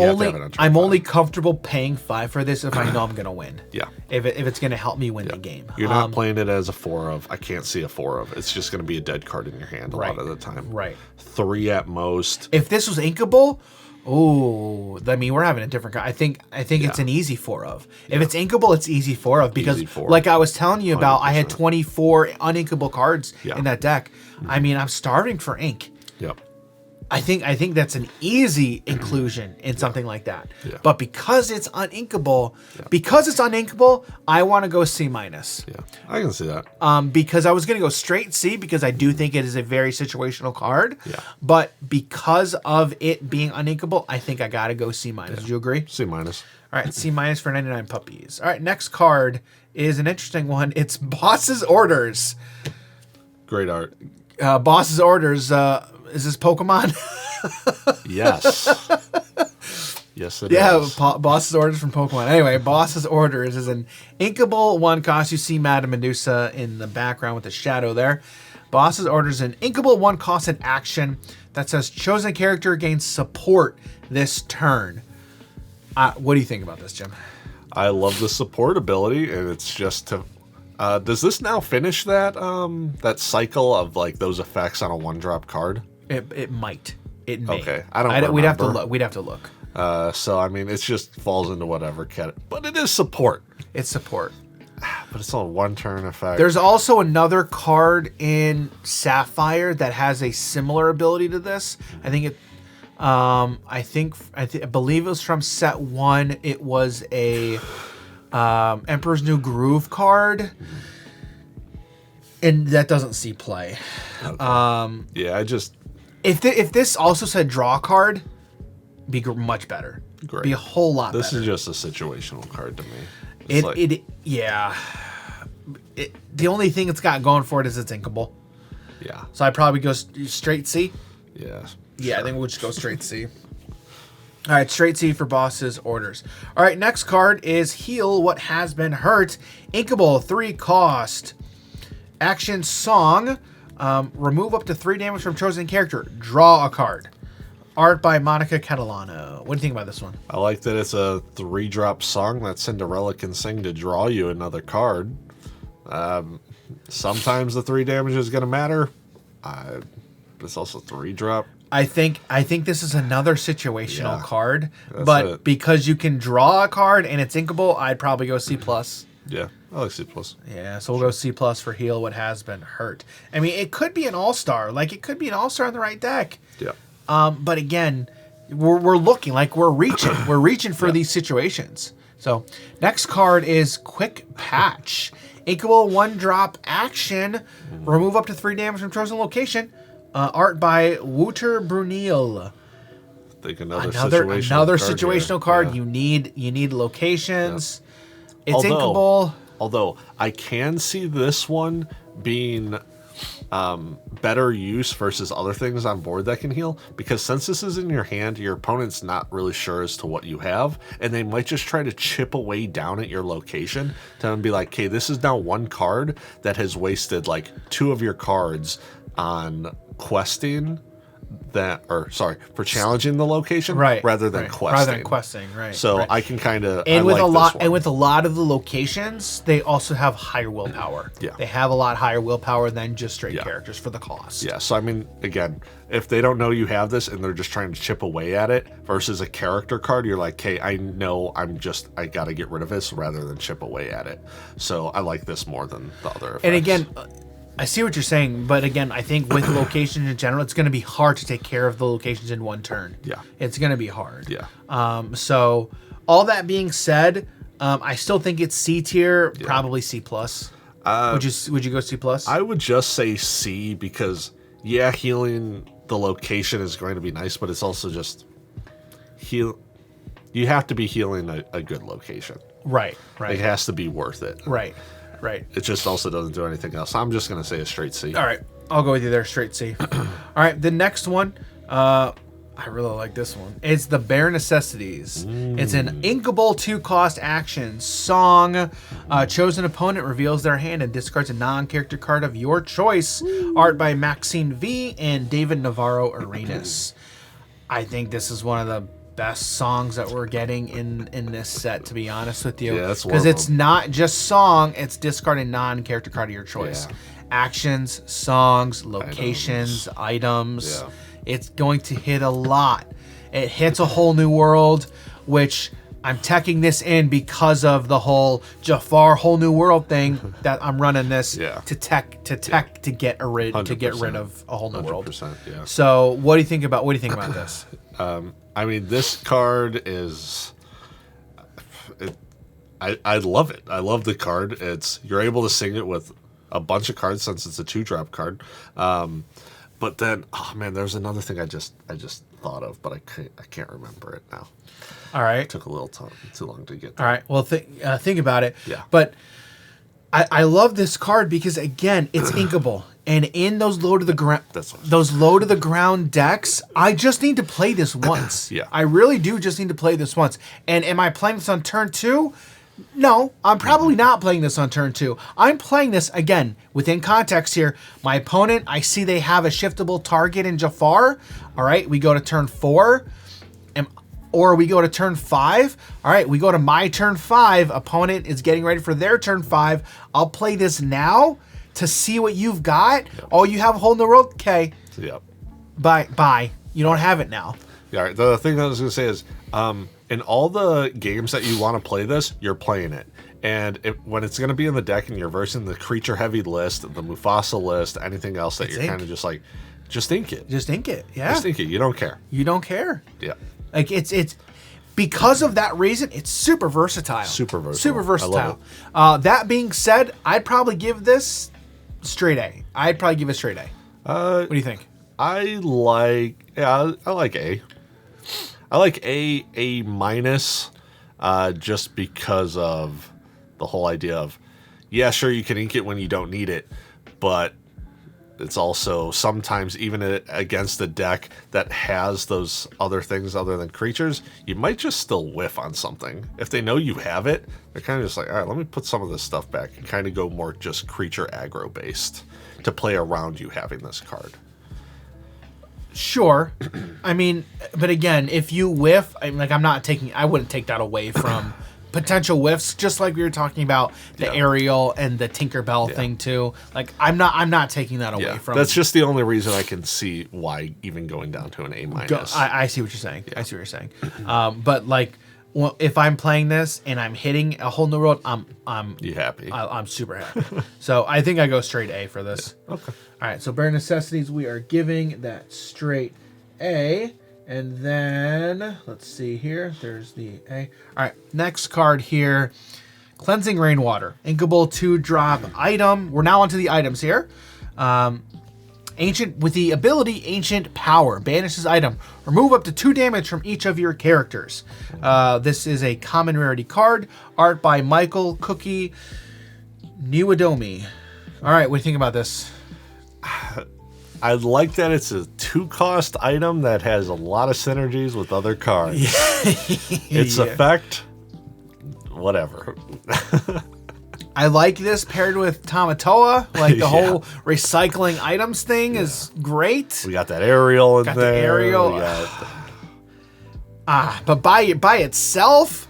only comfortable paying 5 for this if I know I'm gonna win. Yeah. If it's gonna help me win the game. You're not playing it as a 4 of. I can't see a 4 of. It's just gonna be a dead card in your hand a lot of the time. Right. 3 at most. If this was inkable, Oh, I mean, we're having a different. I think it's an easy 4 of. If it's inkable, it's easy 4 of because, like I was telling you about, 100%. I had 24 uninkable cards in that deck. I mean, I'm starving for ink. Yep. I think that's an easy inclusion in something like that. Yeah. But because it's uninkable, I want to go C-. Yeah, I can see that. Because I was going to go straight C because I do think it is a very situational card. Yeah. But because of it being uninkable, I think I got to go C-. Yeah. Do you agree? C-. All right, C- for 99 puppies. All right, next card is an interesting one. It's Boss's Orders. Great art. Boss's Orders. Is this Pokemon? Yes. Yes, it is. Yeah, Boss's Orders from Pokemon. Anyway, Boss's Orders is an inkable 1 cost. You see Madame Medusa in the background with the shadow there. Boss's Orders is an inkable 1 cost in action that says chosen character gains support this turn. What do you think about this, Jim? I love the support ability, and it's just to... does this now finish that that cycle of like those effects on a 1-drop card? It might. It may. Okay, I don't remember. We'd have to look. We'd have to look. So I mean, it just falls into whatever category. But it is support. It's support. But it's on 1-turn effect. There's also another card in Sapphire that has a similar ability to this. I think it. I believe it was from set 1. It was a Emperor's New Groove card, and that doesn't see play. Okay. Yeah, I just. If this also said draw card, be much better. Great. Be a whole lot better. This is just a situational card to me. The only thing it's got going for it is it's inkable. Yeah. So I'd probably go straight C. Yeah. Yeah, I think we'll just go straight C. All right, straight C for Boss's Orders. All right, next card is Heal What Has Been Hurt. Inkable, 3 cost. Action Song. Remove up to 3 damage from chosen character. Draw a card. Art by Monica Catalano. What do you think about this one? I like that it's a 3-drop song that Cinderella can sing to draw you another card. Sometimes the 3 damage is going to matter. But it's also 3-drop. I think this is another situational card, but because you can draw a card and it's inkable, I'd probably go C+. Yeah, I like C+. Yeah, so we'll go C+ for Heal What Has Been Hurt. I mean, it could be an all-star. Like, it could be an all-star in the right deck. Yeah. But again, we're looking, like we're reaching. We're reaching for these situations. So, next card is Quick Patch. Inkable 1-drop action. Remove up to 3 damage from chosen location. Art by Wouter Brunel. I think another situational card. Yeah. You need locations. Yeah. It's inkable. Although I can see this one being better use versus other things on board that can heal, because since this is in your hand, your opponent's not really sure as to what you have, and they might just try to chip away down at your location to be like, okay, this is now 1 card that has wasted like 2 of your cards on questing for challenging the location, rather than questing. So I can kind of with a lot of the locations, they also have higher willpower. Yeah, they have a lot higher willpower than just straight characters for the cost. Yeah, so I mean, again, if they don't know you have this and they're just trying to chip away at it versus a character card, you're like, okay, I know I got to get rid of this rather than chip away at it. So I like this more than the other effects. And again, I see what you're saying, but again, I think with locations in general, it's going to be hard to take care of the locations in 1 turn. Yeah. It's going to be hard. Yeah. So, all that being said, I still think it's C tier, probably C+. Would you go C+? I would just say C because, healing the location is going to be nice, but it's also just you have to be healing a good location. Right. It has to be worth it. Right. It just also doesn't do anything else. I'm just going to say a straight C. All right. I'll go with you there, straight C. All right. The next one, I really like this one. It's the Bare Necessities. It's an inkable 2-cost action. Song. Chosen opponent reveals their hand and discards a non-character card of your choice. Art by Maxine V. and David Navarro Arenas. I think this is one of the best songs that we're getting in this set, to be honest with you. Yeah, that's because it's not just song, it's discard a non-character card of your choice. Yeah. Actions, songs, locations, items. Yeah. It's going to hit a lot. It hits a whole new world, which I'm teching this in because of the whole Jafar whole new world thing that I'm running this to get rid of a whole new world. Yeah. So what do you think about this? I mean, this card is. I love it. I love the card. You're able to sing it with a bunch of cards since it's a 2-drop card. But then, oh man, there's another thing I just thought of, but I can't remember it now. All right. It took a little time, too long to get there. All right. Well, think about it. Yeah. But I love this card because again, it's inkable, and in those low to the ground decks, I just need to play this once. Yeah. I really do just need to play this once. And am I playing this on turn 2? No, I'm probably not playing this on turn 2. I'm playing this, again, within context here. My opponent, I see they have a shiftable target in Jafar. All right, we go to turn 4. Or we go to turn 5. All right, we go to my turn 5. Opponent is getting ready for their turn 5. I'll play this now to see what you've got. Yep. Oh, you have a whole new world? Okay. Yep. Bye. You don't have it now. Yeah, all right. The thing I was going to say is, in all the games that you want to play this, you're playing it. And when it's going to be in the deck and you're versing the creature-heavy list, the Mufasa list, anything else that you're kind of just like, just ink it. Just ink it, yeah. Just ink it. You don't care. You don't care. Yeah. Like, it's because of that reason, it's super versatile. Super versatile. I love it. That being said, I'd probably give this straight A. I'd probably give it straight A. What do you think? I like A. I like A minus, just because of the whole idea of, yeah, sure, you can ink it when you don't need it, but it's also sometimes even against a deck that has those other things other than creatures, you might just still whiff on something. If they know you have it, they're kind of just like, all right, let me put some of this stuff back and kind of go more just creature aggro based to play around you having this card. Sure. I mean, but again, if you whiff, I wouldn't take that away from potential whiffs, just like we were talking about the Ariel and the Tinkerbell thing too. Like, I'm not taking that away from. That's just the only reason I can see why even going down to an A minus. I see what you're saying. Yeah. I see what you're saying. But like, well, if I'm playing this and I'm hitting a whole new world, I'm you happy? I'm super happy. So I think I go straight A for this. Yeah. Okay. All right. So Bare Necessities, we are giving that straight A. And then, let's see here. There's the A. All right, next card here. Cleansing Rainwater. Inkable 2-drop item. We're now onto the items here. Ancient, with the ability Ancient Power. Banishes item. Remove up to 2 damage from each of your characters. This is a common rarity card. Art by Michael Cookie Niwadomi. All right, what do you think about this? I like that it's a 2-cost item that has a lot of synergies with other cards. Its effect, whatever. I like this paired with Tamatoa. Like the whole recycling items thing is great. We got that Ariel in there. The Ariel. But by itself,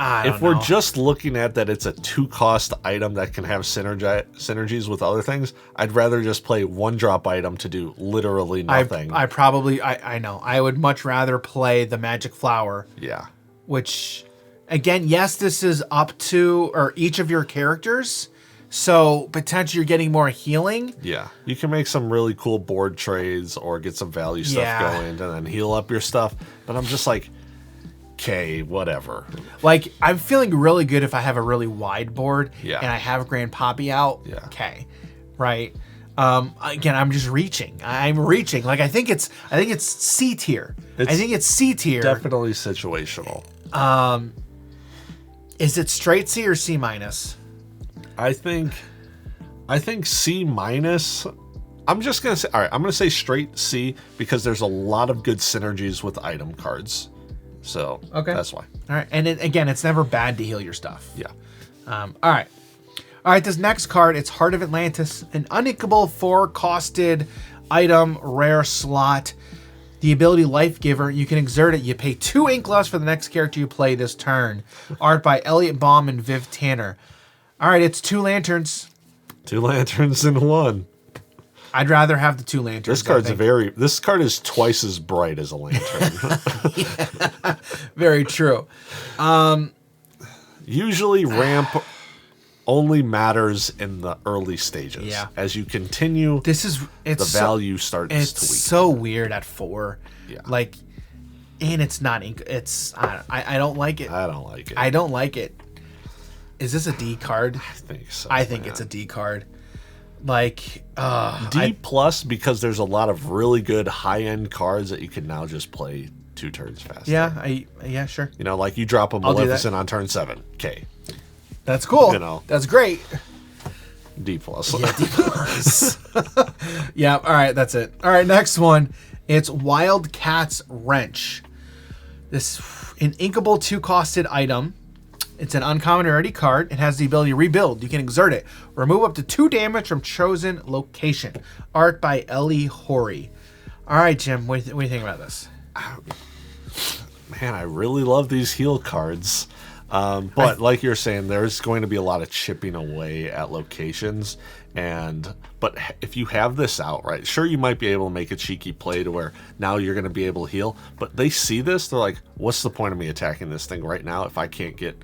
if we're just looking at that it's a 2-cost item that can have synergies with other things, I'd rather just play 1-drop item to do literally nothing. I know. I would much rather play the Magic Flower. Yeah. Which, again, yes, this is up to or each of your characters, so potentially you're getting more healing. Yeah. You can make some really cool board trades or get some value stuff going and then heal up your stuff. But I'm just like, okay, whatever. Like, I'm feeling really good if I have a really wide board and I have Grand Poppy out. Yeah. Okay. Right. Again, I'm just reaching. I'm reaching. Like, I think it's C tier. I think it's C tier. Definitely situational. Is it straight C or C minus? I think C minus. I'm just gonna say, all right, I'm gonna say straight C because there's a lot of good synergies with item cards. So that's why. All right, and again, it's never bad to heal your stuff. Yeah. All right. This next card, it's Heart of Atlantis, an uninkable 4-costed item, rare slot. The ability Life Giver, you can exert it. You pay 2 ink less for the next character you play this turn. Art by Elliot Baum and Viv Tanner. All right, it's 2 lanterns. 2 lanterns in 1. I'd rather have the 2 lanterns. This card is twice as bright as a lantern. Yeah, very true. Usually ramp only matters in the early stages. Yeah. As you continue, the value starts to weaken. It's so weird at 4. Yeah. Like, and it's not ink. I don't like it. I don't like it. I don't like it. Is this a D card? I think so. I think it's a D card. Like, D plus because there's a lot of really good high-end cards that you can now just play 2 turns faster. Yeah, sure. You know, like you drop a Maleficent on turn 7. Okay. That's cool. You know. That's great. D plus. Yeah, D plus. Yeah, all right, that's it. All right, next one. It's Wildcat's Wrench. This an inkable 2-costed item. It's an uncommon rarity card. It has the ability to rebuild. You can exert it. Remove up to 2 damage from chosen location. Art by Ellie Horry. All right, Jim, what do you think about this? Man, I really love these heal cards. But like you're saying, there's going to be a lot of chipping away at locations. But if you have this out, right, sure, you might be able to make a cheeky play to where now you're going to be able to heal. But they see this, they're like, what's the point of me attacking this thing right now if I can't get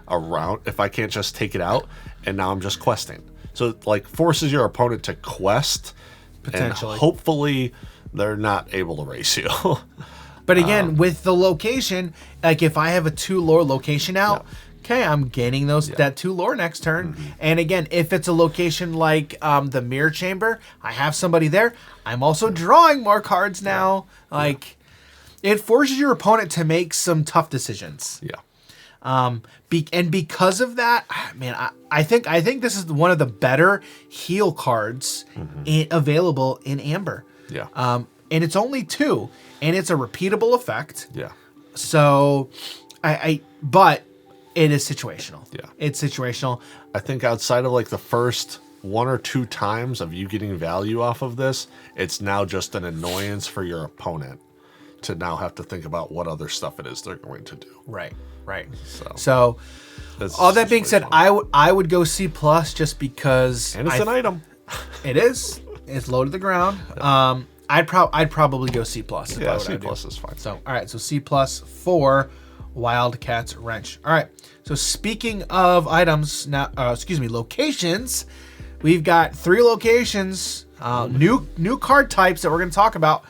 around, if I can't just take it out, and now I'm just questing. So it, like, forces your opponent to quest, potentially. And hopefully they're not able to race you. But again, with the location, like if I have a 2 lore location out, okay, I'm gaining that 2 lore next turn. Mm-hmm. And again, if it's a location like the Mirror Chamber, I have somebody there. I'm also drawing more cards now. Like, it forces your opponent to make some tough decisions. Yeah. And because of that, man, I think this is one of the better heal cards available in Amber. Yeah. And it's only 2, and it's a repeatable effect. Yeah. So, but it is situational. Yeah. It's situational. I think outside of like the first 1 or 2 times of you getting value off of this, it's now just an annoyance for your opponent to now have to think about what other stuff it is they're going to do. Right. So all that being said, I would go C+ just because. And it's an item. It is. It's low to the ground. Yeah. I'd probably go C+. Yeah, C+ is fine. So all right, so C+ for Wildcat's Wrench. All right. So speaking of items, now locations, we've got 3 locations, new card types that we're going to talk about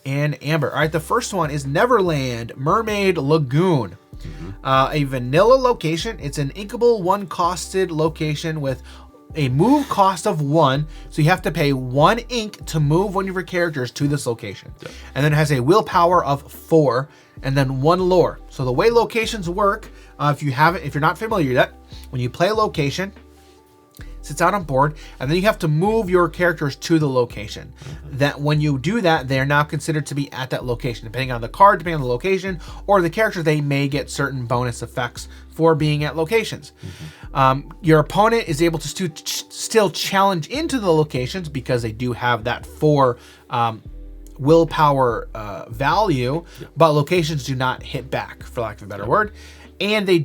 in Amber. All right, the first one is Neverland Mermaid Lagoon. A vanilla location. It's an inkable 1-costed location with a move cost of 1, so you have to pay 1 ink to move one of your characters to this location. Yep. And then it has a willpower of 4, and then 1 lore. So the way locations work, if you're not familiar yet, when you play a location, it sits out on board, and then you have to move your characters to the location. That when you do that, they are now considered to be at that location. Depending on the card, depending on the location, or the character, they may get certain bonus effects for being at locations. Your opponent is able to still challenge into the locations because they do have that 4 willpower value, but locations do not hit back, for lack of a better word. And they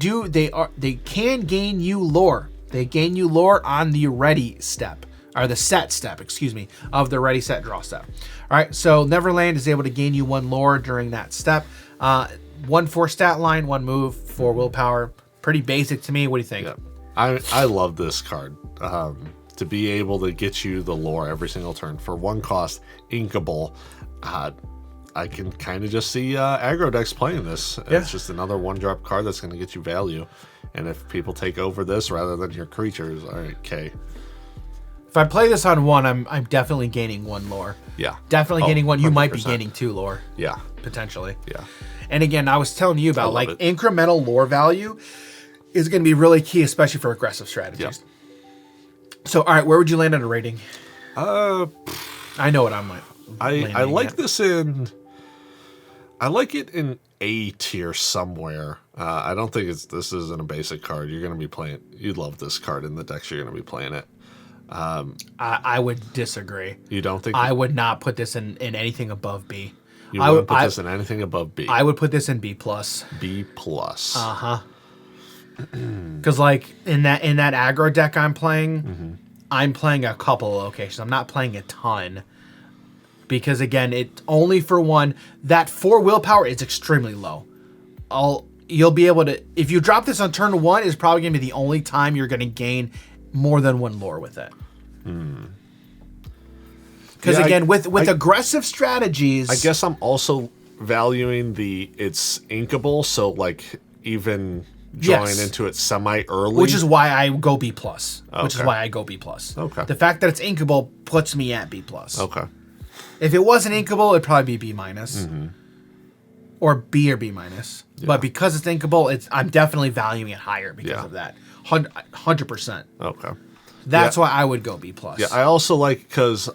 can gain you lore. They gain you lore on the ready step, or the set step, of the ready, set, draw step. All right, so Neverland is able to gain you 1 lore during that step. 1 for stat line, 1 move for willpower. Pretty basic to me. What do you think? Yeah. I love this card. To be able to get you the lore every single turn for 1 cost, inkable. I can kind of just see aggro decks playing this. Yeah. It's just another 1-drop card that's going to get you value. And if people take over this rather than your creatures, all right, okay. If I play this on 1, I'm definitely gaining 1 lore. Yeah. Definitely gaining 1. You 100%. might be gaining 2 lore. Yeah. Potentially. Yeah. And again, I was telling you about incremental lore value is going to be really key, especially for aggressive strategies. Yep. So, all right, where would you land on a rating? I know what I'm like. I like this in. I like it in A tier somewhere. I don't think this isn't a basic card. You're going to be playing. You'd love this card in the decks. You're going to be playing it. I would disagree. You don't think? I would not put this in anything above B. You wouldn't put this in anything above B. I would put this in B+. B+. Because like in that aggro deck I'm playing, I'm playing a couple of locations. I'm not playing a ton. Because again, it's only for one. That 4 willpower is extremely low. You'll be able to, if you drop this on turn 1, is probably going to be the only time you're going to gain more than 1 lore with it. Because again, with aggressive strategies, I guess I'm also valuing it's inkable, so like even drawing into it semi-early. Which is why I go B+. Okay. Okay. The fact that it's inkable puts me at B+. Okay. If it wasn't inkable, it'd probably be B-. Or B or B-. Yeah. But because it's inkable, I'm definitely valuing it higher because of that. 100%. Okay. That's why I would go B+. Yeah, I also like, because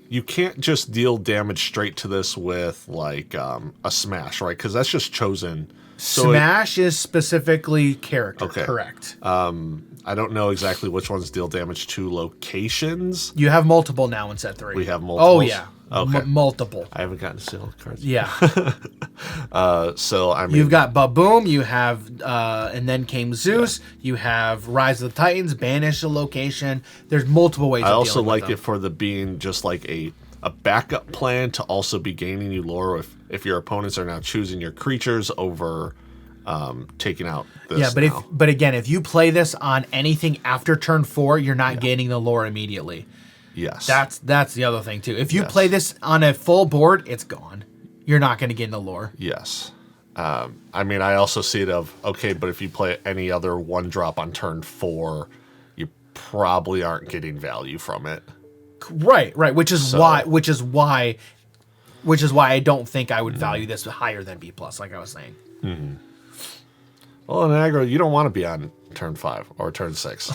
you can't just deal damage straight to this with like a smash, right? Because that's just chosen. So Smash is specifically character, correct. I don't know exactly which ones deal damage to locations. You have multiple now in set 3. We have multiple. Oh, yeah. Okay. Multiple. I haven't gotten to see all the cards. Yeah. So, I mean... You've got Baboom, you have... and then came Zeus. Yeah. You have Rise of the Titans, Banish a location. There's multiple ways of dealing with them. I also like it for the being just like a backup plan to also be gaining you lore if your opponents are now choosing your creatures over taking out this. Yeah, but again, if you play this on anything after turn 4, you're not gaining the lore immediately. Yes. That's the other thing too. If you play this on a full board, it's gone. You're not going to gain the lore. Yes. I mean, I also see it but if you play any other 1-drop on turn 4, you probably aren't getting value from it. Right, which is why I don't think I would value this higher than B+, like I was saying. Mm-hmm. Well, in aggro, you don't want to be on turn 5 or turn 6.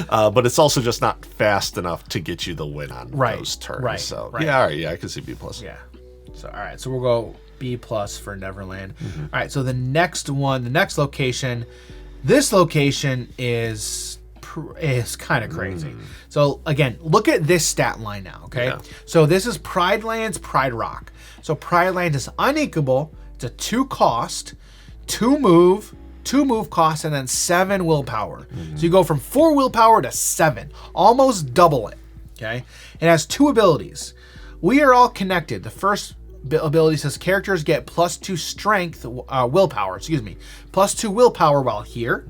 But it's also just not fast enough to get you the win on those turns. Right. So yeah, all right, yeah, I can see B+. Yeah. So all right, so we'll go B+ for Neverland. Mm-hmm. All right, so the next location, this location is kind of crazy. So again, look at this stat line now, okay? Yeah. So this is Pride Lands, Pride Rock. So Pride Land is uninkable. It's a 2 cost, 2 move cost, and then 7 willpower. So you go from 4 willpower to 7, almost double it. Okay, it has 2 abilities. We are all connected. The first ability says characters get +2 strength, willpower. +2 willpower while here,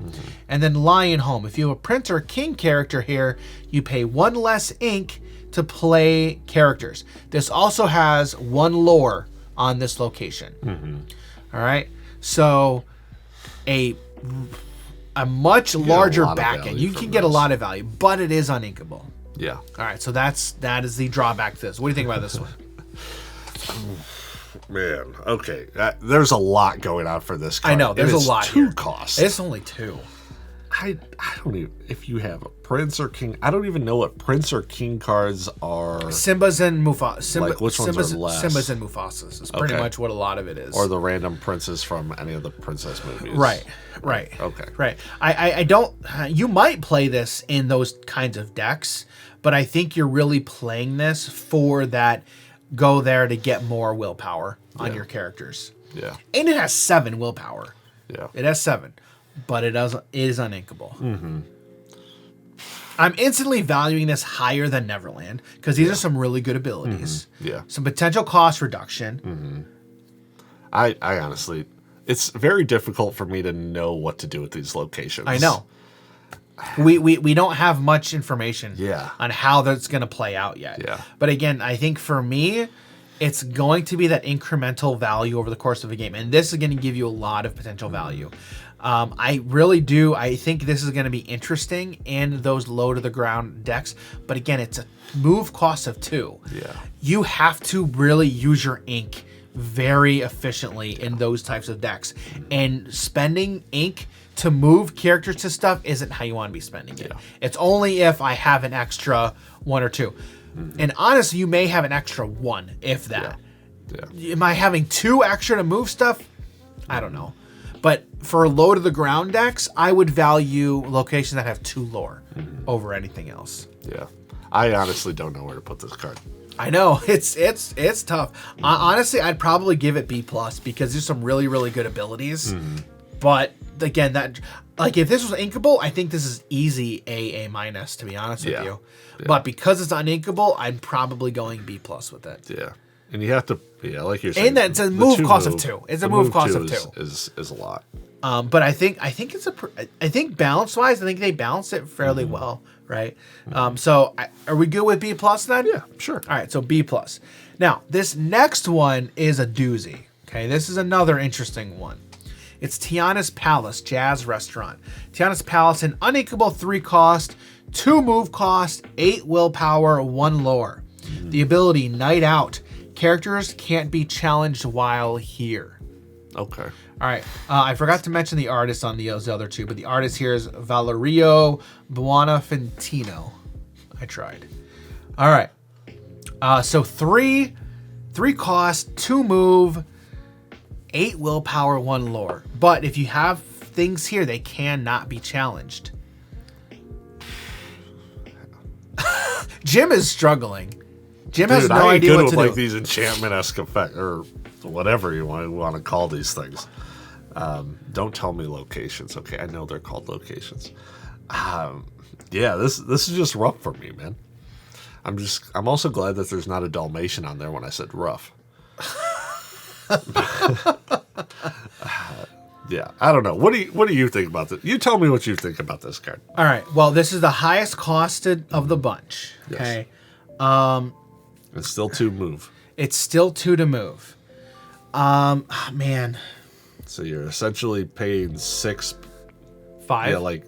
and then Lion Home. If you have a Prince or King character here, you pay 1 less ink to play characters. This also has 1 lore on this location. All right, so a much larger back end. You can get a lot of value, but it is uninkable. Yeah. All right, so that is the drawback to this. What do you think about this one? Man, okay. There's a lot going on for this card. I know, there's a lot 2 here. costs. It's only 2. I don't even, if you have a Prince or King, I don't even know what Prince or King cards are. Simba's and Mufasa. Which ones are less? Simba's and Mufasa's is pretty much what a lot of it is. Or the random princes from any of the princess movies. Right. Okay. Right. I don't, you might play this in those kinds of decks, but I think you're really playing this for that go there to get more willpower on your characters. Yeah. And it has 7 willpower. Yeah. It has 7. But it is uninkable. I'm instantly valuing this higher than Neverland because these are some really good abilities. Yeah. Some potential cost reduction. I honestly, it's very difficult for me to know what to do with these locations. I know. We don't have much information on how that's going to play out yet. Yeah. But again, I think for me, it's going to be that incremental value over the course of a game. And this is going to give you a lot of potential value. I really do. I think this is going to be interesting in those low to the ground decks. But again, it's a move cost of 2. Yeah. You have to really use your ink very efficiently in those types of decks. And spending ink to move characters to stuff isn't how you want to be spending it. Yeah. It's only if I have an extra 1 or 2. And honestly, you may have an extra 1, if that. Yeah. Am I having 2 extra to move stuff? I don't know. But for low to the ground decks, I would value locations that have 2 lore over anything else. Yeah. I honestly don't know where to put this card. I know. It's tough. Honestly, I'd probably give it B+ because there's some really, really good abilities. But again, that like if this was inkable, I think this is easy A minus, to be honest with you. Yeah. But because it's uninkable, I'm probably going B plus with it. Yeah. And you have to, like you're saying, and that's a move cost of 2. It's a move cost of 2. Is a lot. But I think it's I think balance wise, I think they balance it fairly well, right? So are we good with B plus then? Yeah, sure. All right, so B plus. Now this next one is a doozy. Okay, this is another interesting one. It's Tiana's Palace Jazz Restaurant. Tiana's Palace, an uninkable 3 cost, 2 move cost, 8 willpower, 1 lore. The ability Night Out. Characters can't be challenged while here. Okay. All right. I forgot to mention the artist on those other 2, but the artist here is Valerio Buonafantino. I tried. All right. So 3 cost, 2 move, 8 willpower, 1 lore. But if you have things here, they cannot be challenged. Jim is struggling. Jim has no idea what to do. Like these enchantment-esque effects, or whatever you want to call these things. Don't tell me locations. Okay, I know they're called locations. Yeah, this is just rough for me, man. I'm also glad that there's not a Dalmation on there when I said rough. Yeah, I don't know. What do you think about this? You tell me what you think about this card. All right. Well, this is the highest costed of the bunch. Okay. Yes. It's still 2 move. It's still 2 to move. Man. So you're essentially paying 6. 5. Yeah, like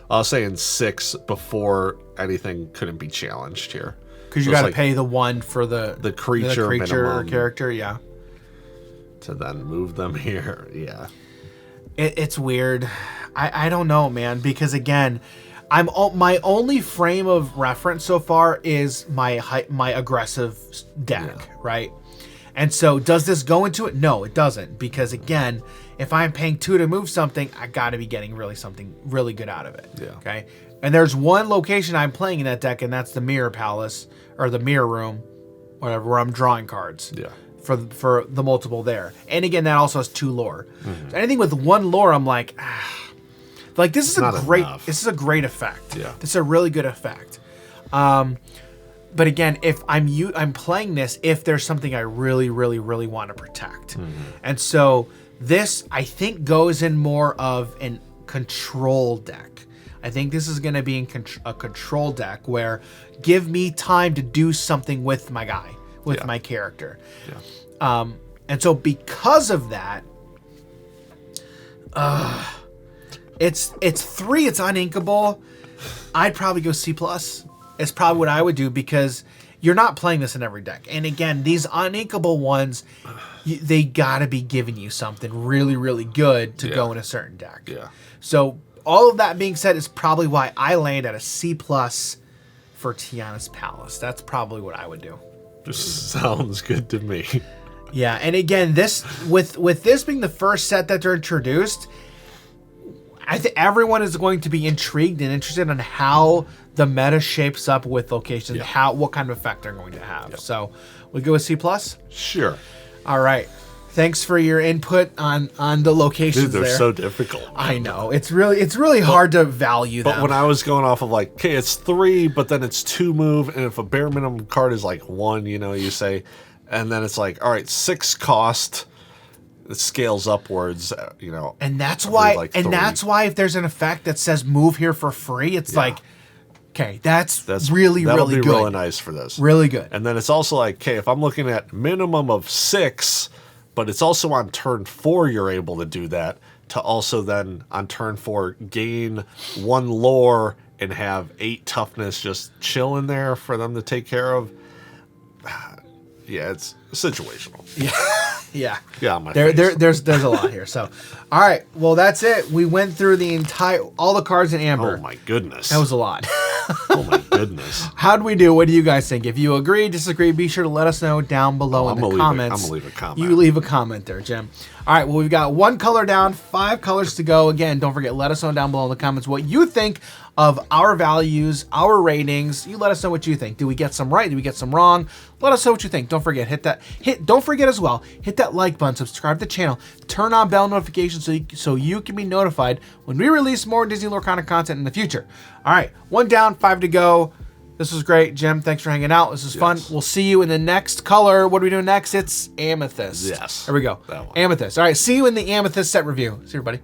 I was saying 6 before anything couldn't be challenged here. Because you got to pay the 1 for the creature or character. Yeah. To then move them here. Yeah. It's weird. I don't know, man. Because again, my only frame of reference so far is my aggressive deck, right? And so does this go into it? No, it doesn't. Because again, if I'm paying 2 to move something, I got to be getting something really good out of it. Yeah. Okay. And there's one location I'm playing in that deck, and that's the Mirror Palace or the Mirror Room, whatever, where I'm drawing cards. Yeah. For the multiple there. And again, that also has 2 lore. So anything with 1 lore, I'm like, like this is this is a great effect. Yeah. This is a really good effect. But again, if I'm playing this if there's something I really, really, really want to protect. And so this I think goes in more of an control deck. I think this is going to be in a control deck where give me time to do something with my guy, with my character. Yeah. And so because of that, it's 3, it's uninkable. I'd probably go C+. It's probably what I would do because you're not playing this in every deck. And again, these uninkable ones, they gotta be giving you something really, really good to go in a certain deck. Yeah. So all of that being said is probably why I land at a C+ for Tiana's Palace. That's probably what I would do. Just sounds good to me. Yeah, and again, this with this being the first set that they're introduced, I think everyone is going to be intrigued and interested in how the meta shapes up with locations, what kind of effect they're going to have. Yep. So we go with C+? Sure. All right. Thanks for your input on the locations. Dude, they're there. so difficult. I know. It's really hard to value them. But when I was going off of like, okay, it's 3, but then it's 2 move, and if a bare minimum card is like 1, you say, and then it's like, all right, 6 cost, it scales upwards, And that's why that's why if there's an effect that says move here for free, it's like, okay, that's really good. That'll be really nice for this. Really good. And then it's also like, okay, if I'm looking at minimum of 6, but it's also on turn 4 you're able to do that, to also then on turn 4 gain 1 lore and have 8 toughness just chill in there for them to take care of. Yeah, it's situational. Yeah. Yeah, there's a lot here. So, all right. Well, that's it. We went through all the cards in Amber. Oh my goodness. That was a lot. Oh my goodness. How'd we do? What do you guys think? If you agree, disagree, be sure to let us know down below in the comments. I'm gonna leave a comment. You leave a comment there, Jim. All right, well, we've got 1 color down, 5 colors to go. Again, don't forget, let us know down below in the comments what you think of our values, our ratings. You let us know what you think. Did we get some right? Did we get some wrong? Let us know what you think. Don't forget, don't forget as well, hit that like button, subscribe to the channel, turn on bell notifications so you can be notified when we release more Disney Lorcana content in the future. All right, 1 down, 5 to go. This was great, Jim. Thanks for hanging out. This was fun. We'll see you in the next color. What are we doing next? It's Amethyst. Yes. There we go. That one. Amethyst. All right, see you in the Amethyst set review. See you, everybody.